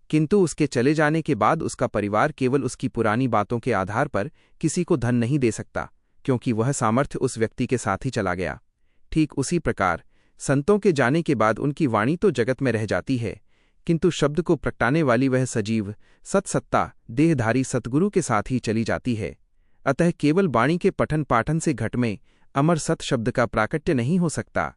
किंतु उसके चले जाने के बाद उसका परिवार केवल उसकी पुरानी बातों के आधार पर किसी को धन नहीं दे सकता, क्योंकि वह सामर्थ्य उस व्यक्ति के साथ ही चला गया। ठीक उसी प्रकार संतों के जाने के बाद उनकी वाणी तो जगत में रह जाती है, किंतु शब्द को प्रगटाने वाली वह सजीव सत्सत्ता देहधारी सतगुरु के साथ ही चली जाती है। अतः केवल वाणी के पठन पाठन से घट में अमर सत शब्द का प्राकट्य नहीं हो सकता।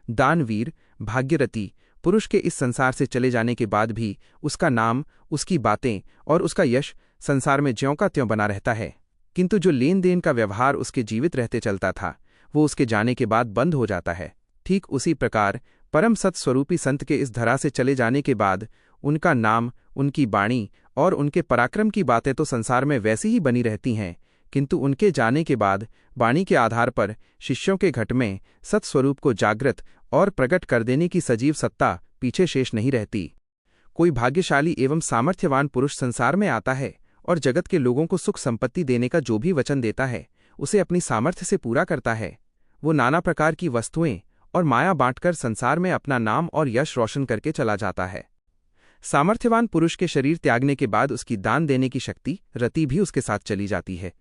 दानवीर भाग्यरती पुरुष के इस संसार से चले जाने के बाद भी उसका नाम, उसकी बातें और उसका यश संसार में ज्यों का त्यों बना रहता है, किंतु जो लेन देन का व्यवहार उसके जीवित रहते चलता था वो उसके जाने के बाद बंद हो जाता है। ठीक उसी प्रकार परम सत्स्वरूपी संत के इस धरा से चले जाने के बाद उनका नाम, उनकी बाणी और उनके पराक्रम की बातें तो संसार में वैसी ही बनी रहती हैं, किंतु उनके जाने के बाद वाणी के आधार पर शिष्यों के घट में सत्स्वरूप को जागृत और प्रकट कर देने की सजीव सत्ता पीछे शेष नहीं रहती। कोई भाग्यशाली एवं सामर्थ्यवान पुरुष संसार में आता है और जगत के लोगों को सुख संपत्ति देने का जो भी वचन देता है उसे अपनी सामर्थ्य से पूरा करता है। वो नाना प्रकार की वस्तुएं और माया बांटकर संसार में अपना नाम और यश रोशन करके चला जाता है। सामर्थ्यवान पुरुष के शरीर त्यागने के बाद उसकी दान देने की शक्ति, रति भी उसके साथ चली जाती है,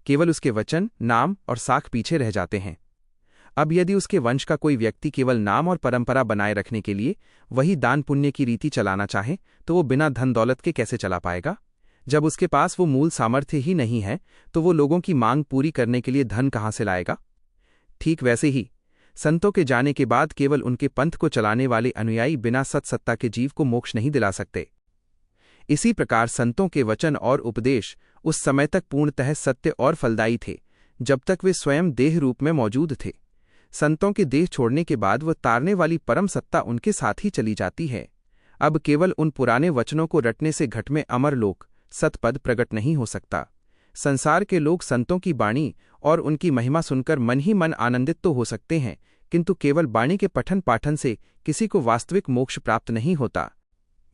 केवल उसके वचन, नाम और साख पीछे रह जाते हैं। अब यदि उसके वंश का कोई व्यक्ति केवल नाम और परंपरा बनाए रखने के लिए वही दान पुण्य की रीति चलाना चाहे तो वो बिना धन दौलत के कैसे चला पाएगा? जब उसके पास वो मूल सामर्थ्य ही नहीं है तो वो लोगों की मांग पूरी करने के लिए धन कहाँ से लाएगा? ठीक वैसे ही संतों के जाने के बाद केवल उनके पंथ को चलाने वाले अनुयायी बिना सत्सत्ता के जीव को मोक्ष नहीं दिला सकते। इसी प्रकार संतों के वचन और उपदेश उस समय तक पूर्णतः सत्य और फलदायी थे जब तक वे स्वयं देह रूप में मौजूद थे। संतों के देह छोड़ने के बाद वह तारने वाली परम सत्ता उनके साथ ही चली जाती है। अब केवल उन पुराने वचनों को रटने से घट में अमर लोक सतपद प्रकट नहीं हो सकता। संसार के लोग संतों की वाणी और उनकी महिमा सुनकर मन ही मन आनंदित तो हो सकते हैं, किंतु केवल वाणी के पठन पाठन से किसी को वास्तविक मोक्ष प्राप्त नहीं होता।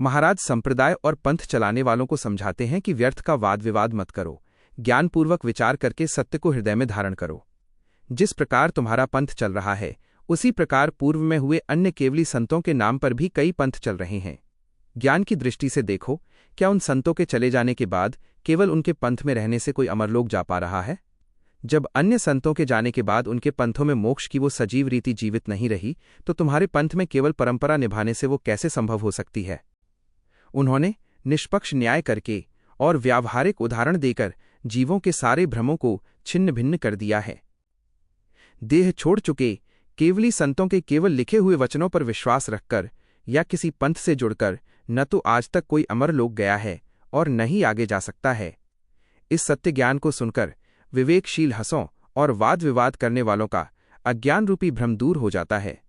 महाराज संप्रदाय और पंथ चलाने वालों को समझाते हैं कि व्यर्थ का वाद विवाद मत करो, ज्ञानपूर्वक विचार करके सत्य को हृदय में धारण करो। जिस प्रकार तुम्हारा पंथ चल रहा है उसी प्रकार पूर्व में हुए अन्य केवली संतों के नाम पर भी कई पंथ चल रहे हैं। ज्ञान की दृष्टि से देखो, क्या उन संतों के चले जाने के बाद केवल उनके पंथ में रहने से कोई अमरलोक जा पा रहा है? जब अन्य संतों के जाने के बाद उनके पंथों में मोक्ष की वो सजीव रीति जीवित नहीं रही तो तुम्हारे पंथ में केवल परंपरा निभाने से वो कैसे संभव हो सकती है? उन्होंने निष्पक्ष न्याय करके और व्यावहारिक उदाहरण देकर जीवों के सारे भ्रमों को छिन्न भिन्न कर दिया है। देह छोड़ चुके केवली संतों के केवल लिखे हुए वचनों पर विश्वास रखकर या किसी पंथ से जुड़कर न तो आज तक कोई अमर लोक गया है और न ही आगे जा सकता है। इस सत्य ज्ञान को सुनकर विवेकशील हंसों और वाद विवाद करने वालों का अज्ञान रूपी भ्रम दूर हो जाता है।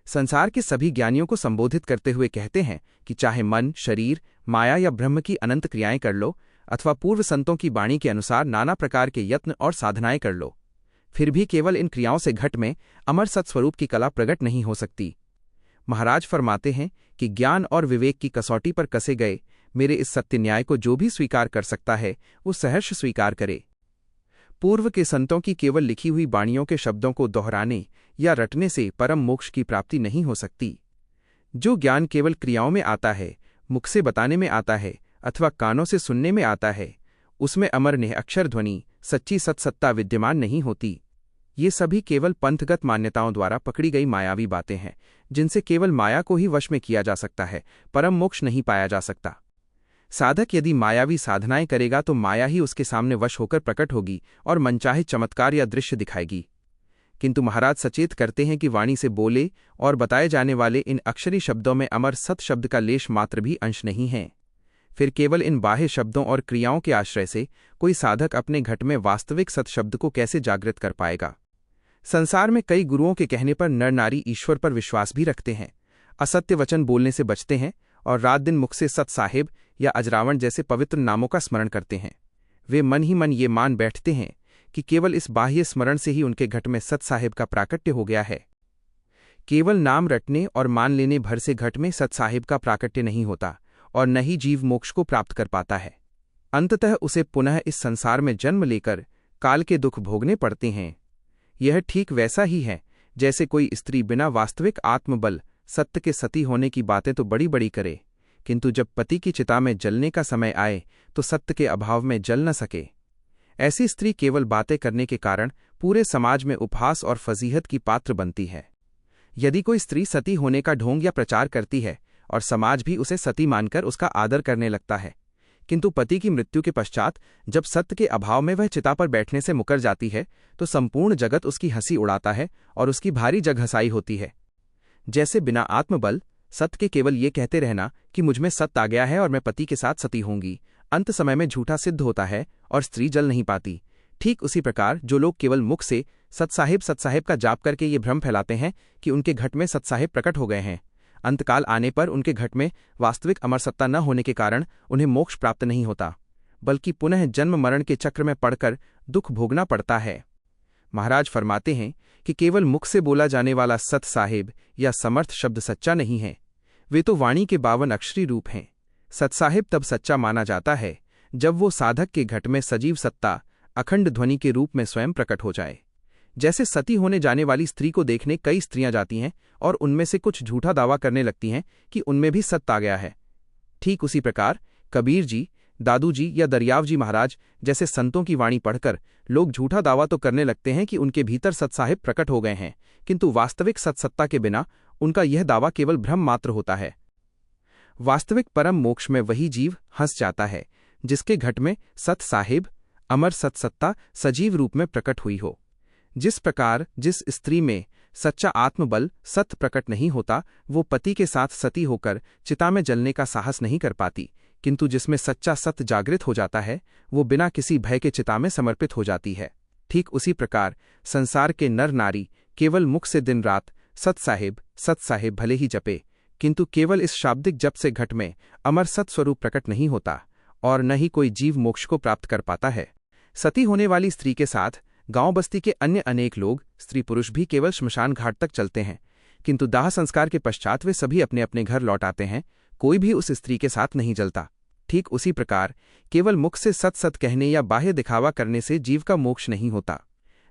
संसार के सभी ज्ञानियों को संबोधित करते हुए कहते हैं कि चाहे मन, शरीर, माया या ब्रह्म की अनंत क्रियाएं कर लो अथवा पूर्व संतों की वाणी के अनुसार नाना प्रकार के यत्न और साधनाएं कर लो, फिर भी केवल इन क्रियाओं से घट में अमर सत्स्वरूप की कला प्रकट नहीं हो सकती। महाराज फरमाते हैं कि ज्ञान और विवेक की कसौटी पर कसे गए मेरे इस सत्य न्याय को जो भी स्वीकार कर सकता है वो सहर्ष स्वीकार करे। पूर्व के संतों की केवल लिखी हुई वाणियों के शब्दों को दोहराने या रटने से परम मोक्ष की प्राप्ति नहीं हो सकती। जो ज्ञान केवल क्रियाओं में आता है, मुख से बताने में आता है अथवा कानों से सुनने में आता है, उसमें अमर नेह अक्षर ध्वनि सच्ची सत्सत्ता विद्यमान नहीं होती। ये सभी केवल पंथगत मान्यताओं द्वारा पकड़ी गई मायावी बातें हैं जिनसे केवल माया को ही वश में किया जा सकता है, परम मोक्ष नहीं पाया जा सकता। साधक यदि मायावी साधनाएं करेगा तो माया ही उसके सामने वश होकर प्रकट होगी और मनचाहे चमत्कार या दृश्य दिखाएगी। किंतु महाराज सचेत करते हैं कि वाणी से बोले और बताए जाने वाले इन अक्षरी शब्दों में अमर सत शब्द का लेश मात्र भी अंश नहीं है। फिर केवल इन बाह्य शब्दों और क्रियाओं के आश्रय से कोई साधक अपने घट में वास्तविक सत शब्द को कैसे जागृत कर पाएगा? संसार में कई गुरुओं के कहने पर नर नारी ईश्वर पर विश्वास भी रखते हैं, असत्य वचन बोलने से बचते हैं और रात दिन मुख से सत साहिब या अजरावण जैसे पवित्र नामों का स्मरण करते हैं। वे मन ही मन ये मान बैठते हैं कि केवल इस बाह्य स्मरण से ही उनके घट में सत साहिब का प्राकट्य हो गया है। केवल नाम रटने और मान लेने भर से घट में सत साहिब का प्राकट्य नहीं होता और न ही जीव मोक्ष को प्राप्त कर पाता है। अंततः उसे पुनः इस संसार में जन्म लेकर काल के दुख भोगने पड़ते हैं। यह ठीक वैसा ही है जैसे कोई स्त्री बिना वास्तविक आत्मबल सत्य के सती होने की बातें तो बड़ी बड़ी करे, किंतु जब पति की चिता में जलने का समय आए तो सत्य के अभाव में जल न सके। ऐसी स्त्री केवल बातें करने के कारण पूरे समाज में उपहास और फजीहत की पात्र बनती है। यदि कोई स्त्री सती होने का ढोंग या प्रचार करती है और समाज भी उसे सती मानकर उसका आदर करने लगता है, किंतु पति की मृत्यु के पश्चात जब सत्य के अभाव में वह चिता पर बैठने से मुकर जाती है तो संपूर्ण जगत उसकी हंसी उड़ाता है और उसकी भारी जगहसाई होती है। जैसे बिना आत्मबल सत्य के केवल ये कहते रहना कि मुझमें सत्य आ गया है और मैं पति के साथ सती होंगी, अंत समय में झूठा सिद्ध होता है और स्त्री जल नहीं पाती, ठीक उसी प्रकार जो लोग केवल मुख से सतसाहिब का जाप करके ये भ्रम फैलाते हैं कि उनके घट में सतसाहिब प्रकट हो गए हैं, अंतकाल आने पर उनके घट में वास्तविक अमर सत्ता न होने के कारण उन्हें मोक्ष प्राप्त नहीं होता, बल्कि पुनः जन्म मरण के चक्र में पड़कर दुख भोगना पड़ता है। महाराज फरमाते हैं कि केवल मुख से बोला जाने वाला सत साहिब या समर्थ शब्द सच्चा नहीं है, वे तो वाणी के 52 अक्षरी रूप हैं। सत्साहिब तब सच्चा माना जाता है जब वो साधक के घट में सजीव सत्ता अखंड ध्वनि के रूप में स्वयं प्रकट हो जाए। जैसे सती होने जाने वाली स्त्री को देखने कई स्त्रियां जाती हैं और उनमें से कुछ झूठा दावा करने लगती हैं कि उनमें भी सत्य आ गया है, ठीक उसी प्रकार कबीर जी दादूजी या दरियावजी महाराज जैसे संतों की वाणी पढ़कर लोग झूठा दावा तो करने लगते हैं कि उनके भीतर सत्साहिब प्रकट हो गए हैं, किंतु वास्तविक सत्सत्ता के बिना उनका यह दावा केवल भ्रम मात्र होता है। वास्तविक परम मोक्ष में वही जीव हंस जाता है जिसके घट में सत साहिब अमर सत्सत्ता सजीव रूप में प्रकट हुई हो। जिस प्रकार जिस स्त्री में सच्चा आत्मबल सत्य प्रकट नहीं होता, वो पति के साथ सती होकर चिता में जलने का साहस नहीं कर पाती, किंतु जिसमें सच्चा सत्य जागृत हो जाता है वो बिना किसी भय के चिता में समर्पित हो जाती है। ठीक उसी प्रकार संसार के नर नारी केवल मुख से दिन रात सत साहिब भले ही जपे, किंतु केवल इस शाब्दिक जप से घट में अमर सत्स्वरूप प्रकट नहीं होता और न ही कोई जीव मोक्ष को प्राप्त कर पाता है। सती होने वाली स्त्री के साथ गांव बस्ती के अन्य अनेक लोग स्त्री पुरुष भी केवल श्मशान घाट तक चलते हैं, किंतु दाह संस्कार के पश्चात वे सभी अपने अपने घर लौट आते हैं, कोई भी उस स्त्री के साथ नहीं जलता। ठीक उसी प्रकार केवल मुख से सत कहने या बाह्य दिखावा करने से जीव का मोक्ष नहीं होता।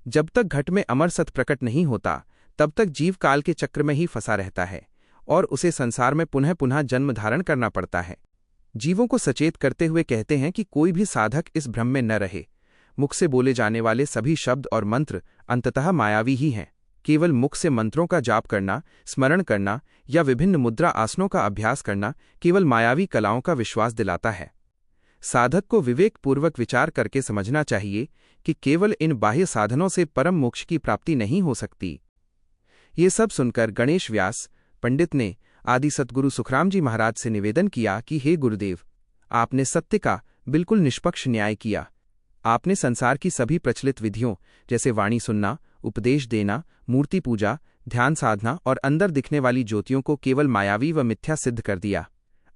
जब तक घट में अमर सत प्रकट नहीं होता तब तक जीव काल के चक्र में ही फंसा रहता है और उसे संसार में पुनः पुनः जन्म धारण करना पड़ता है। जीवों को सचेत करते हुए कहते हैं कि कोई भी साधक इस भ्रम में न रहे। मुख से बोले जाने वाले सभी शब्द और मंत्र अंततः मायावी ही हैं। केवल मुख से मंत्रों का जाप करना, स्मरण करना या विभिन्न मुद्रा आसनों का अभ्यास करना केवल मायावी कलाओं का विश्वास दिलाता है। साधक को विवेकपूर्वक विचार करके समझना चाहिए कि केवल इन बाह्य साधनों से परम मोक्ष की प्राप्ति नहीं हो सकती। ये सब सुनकर गणेश व्यास पंडित ने आदि सद्गुरु सुखराम जी महाराज से निवेदन किया कि हे गुरुदेव, आपने सत्य का बिल्कुल निष्पक्ष न्याय किया। आपने संसार की सभी प्रचलित विधियों जैसे वाणी सुनना, उपदेश देना, मूर्ति पूजा, ध्यान साधना और अंदर दिखने वाली ज्योतियों को केवल मायावी व मिथ्या सिद्ध कर दिया।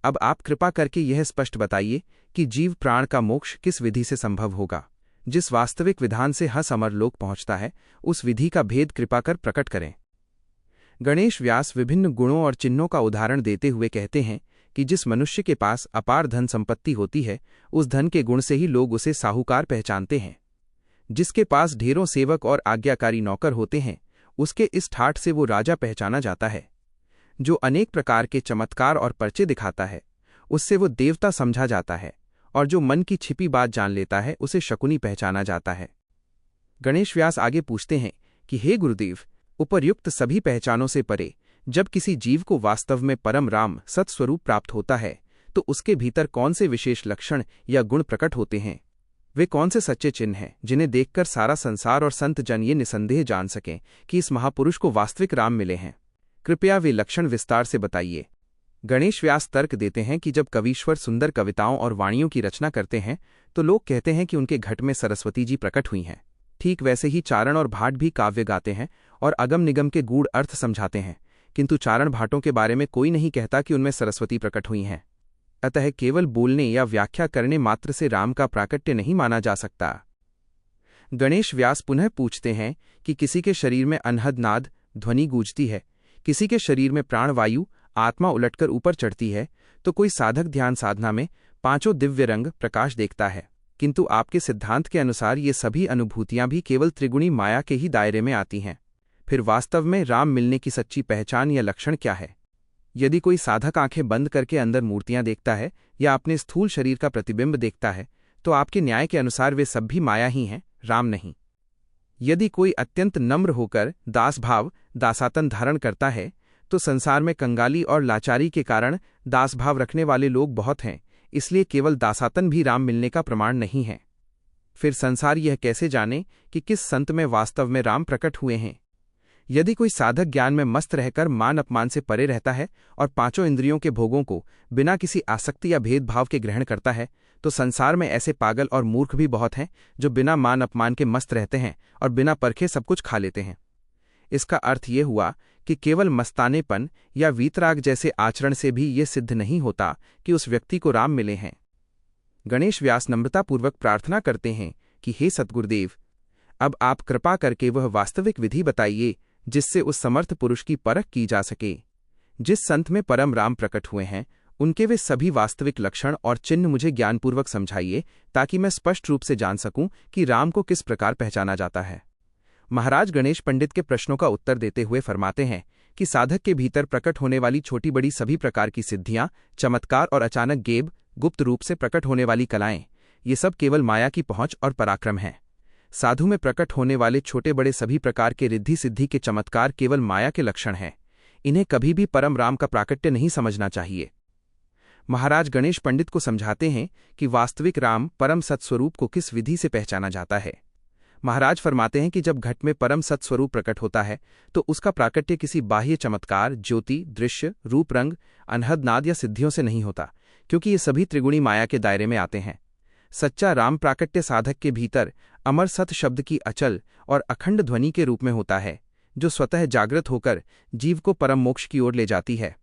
अब आप कृपा करके यह स्पष्ट बताइए कि जीव प्राण का मोक्ष किस विधि से संभव होगा। जिस वास्तविक विधान से हंस अमर लोक पहुंचता है उस विधि का भेद कृपा कर प्रकट करें। गणेश व्यास विभिन्न गुणों और चिन्हों का उदाहरण देते हुए कहते हैं कि जिस मनुष्य के पास अपार धन संपत्ति होती है उस धन के गुण से ही लोग उसे साहूकार पहचानते हैं। जिसके पास ढेरों सेवक और आज्ञाकारी नौकर होते हैं उसके इस ठाठ से वो राजा पहचाना जाता है। जो अनेक प्रकार के चमत्कार और पर्चे दिखाता है उससे वो देवता समझा जाता है, और जो मन की छिपी बात जान लेता है उसे शकुनी पहचाना जाता है। गणेश व्यास आगे पूछते हैं कि हे गुरुदेव, उपर्युक्त सभी पहचानों से परे जब किसी जीव को वास्तव में परम राम सत्स्वरूप प्राप्त होता है तो उसके भीतर कौन से विशेष लक्षण या गुण प्रकट होते हैं? वे कौन से सच्चे चिन्ह हैं जिन्हें देखकर सारा संसार और संत जन ये निसंदेह जान सकें कि इस महापुरुष को वास्तविक राम मिले हैं? कृपया वे लक्षण विस्तार से बताइए। गणेश व्यास तर्क देते हैं कि जब कवीश्वर सुंदर कविताओं और वाणियों की रचना करते हैं तो लोग कहते हैं कि उनके घट में सरस्वती जी प्रकट हुई हैं। ठीक वैसे ही चारण और भाट भी काव्य गाते हैं और अगम निगम के गूढ़ अर्थ समझाते हैं, किंतु चारण भाटों के बारे में कोई नहीं कहता कि उनमें सरस्वती प्रकट हुई हैं। अतः केवल बोलने या व्याख्या करने मात्र से राम का प्राकट्य नहीं माना जा सकता। गणेश व्यास पुनः पूछते हैं कि किसी के शरीर में अनहद नाद ध्वनि गूंजती है, किसी के शरीर में प्राणवायु आत्मा उलटकर ऊपर चढ़ती है, तो कोई साधक ध्यान साधना में पांचों दिव्य रंग प्रकाश देखता है, किंतु आपके सिद्धांत के अनुसार ये सभी अनुभूतियां भी केवल त्रिगुणी माया के ही दायरे में आती हैं। फिर वास्तव में राम मिलने की सच्ची पहचान या लक्षण क्या है? यदि कोई साधक आंखें बंद करके अंदर मूर्तियां देखता है या अपने स्थूल शरीर का प्रतिबिंब देखता है तो आपके न्याय के अनुसार वे सब भी माया ही हैं, राम नहीं। यदि कोई अत्यंत नम्र होकर दासभाव दासातन धारण करता है तो संसार में कंगाली और लाचारी के कारण दासभाव रखने वाले लोग बहुत हैं, इसलिए केवल दासातन भी राम मिलने का प्रमाण नहीं है। फिर संसार यह कैसे जाने कि किस संत में वास्तव में राम प्रकट हुए हैं? यदि कोई साधक ज्ञान में मस्त रहकर मान अपमान से परे रहता है और पांचों इंद्रियों के भोगों को बिना किसी आसक्ति या भेदभाव के ग्रहण करता है तो संसार में ऐसे पागल और मूर्ख भी बहुत हैं जो बिना मान अपमान के मस्त रहते हैं और बिना परखे सब कुछ खा लेते हैं। इसका अर्थ ये हुआ कि केवल मस्तानेपन या वीतराग जैसे आचरण से भी ये सिद्ध नहीं होता कि उस व्यक्ति को राम मिले हैं। गणेश व्यास नम्रतापूर्वक प्रार्थना करते हैं कि हे सद्गुरुदेव, अब आप कृपा करके वह वास्तविक विधि बताइए जिससे उस समर्थ पुरुष की परख की जा सके। जिस संत में परम राम प्रकट हुए हैं उनके वे सभी वास्तविक लक्षण और चिन्ह मुझे ज्ञानपूर्वक समझाइए ताकि मैं स्पष्ट रूप से जान सकूं कि राम को किस प्रकार पहचाना जाता है। महाराज गणेश पंडित के प्रश्नों का उत्तर देते हुए फरमाते हैं कि साधक के भीतर प्रकट होने वाली छोटी बड़ी सभी प्रकार की सिद्धियां, चमत्कार और अचानक गेब गुप्त रूप से प्रकट होने वाली कलाएं, ये सब केवल माया की पहुंच और पराक्रम हैं। साधु में प्रकट होने वाले छोटे बड़े सभी प्रकार के रिद्धि सिद्धि के चमत्कार केवल माया के लक्षण हैं। इन्हें कभी भी परम राम का प्राकट्य नहीं समझना चाहिए। महाराज गणेश पंडित को समझाते हैं कि वास्तविक राम परम सत्स्वरूप को किस विधि से पहचाना जाता है। महाराज फरमाते हैं कि जब घट में परम सत्स्वरूप प्रकट होता है तो उसका प्राकट्य किसी बाह्य चमत्कार, ज्योति, दृश्य, रूप, रंग, अनहद नाद या सिद्धियों से नहीं होता, क्योंकि ये सभी त्रिगुणी माया के दायरे में आते हैं। सच्चा राम प्राकट्य साधक के भीतर अमर सत शब्द की अचल और अखंड ध्वनि के रूप में होता है, जो स्वतः जागृत होकर जीव को परम मोक्ष की ओर ले जाती है।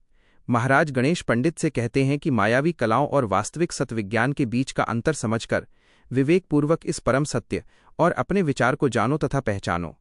महाराज गणेश पंडित से कहते हैं कि मायावी कलाओं और वास्तविक सत्विज्ञान के बीच का अंतर समझकर विवेकपूर्वक इस परम सत्य और अपने विचार को जानो तथा पहचानो।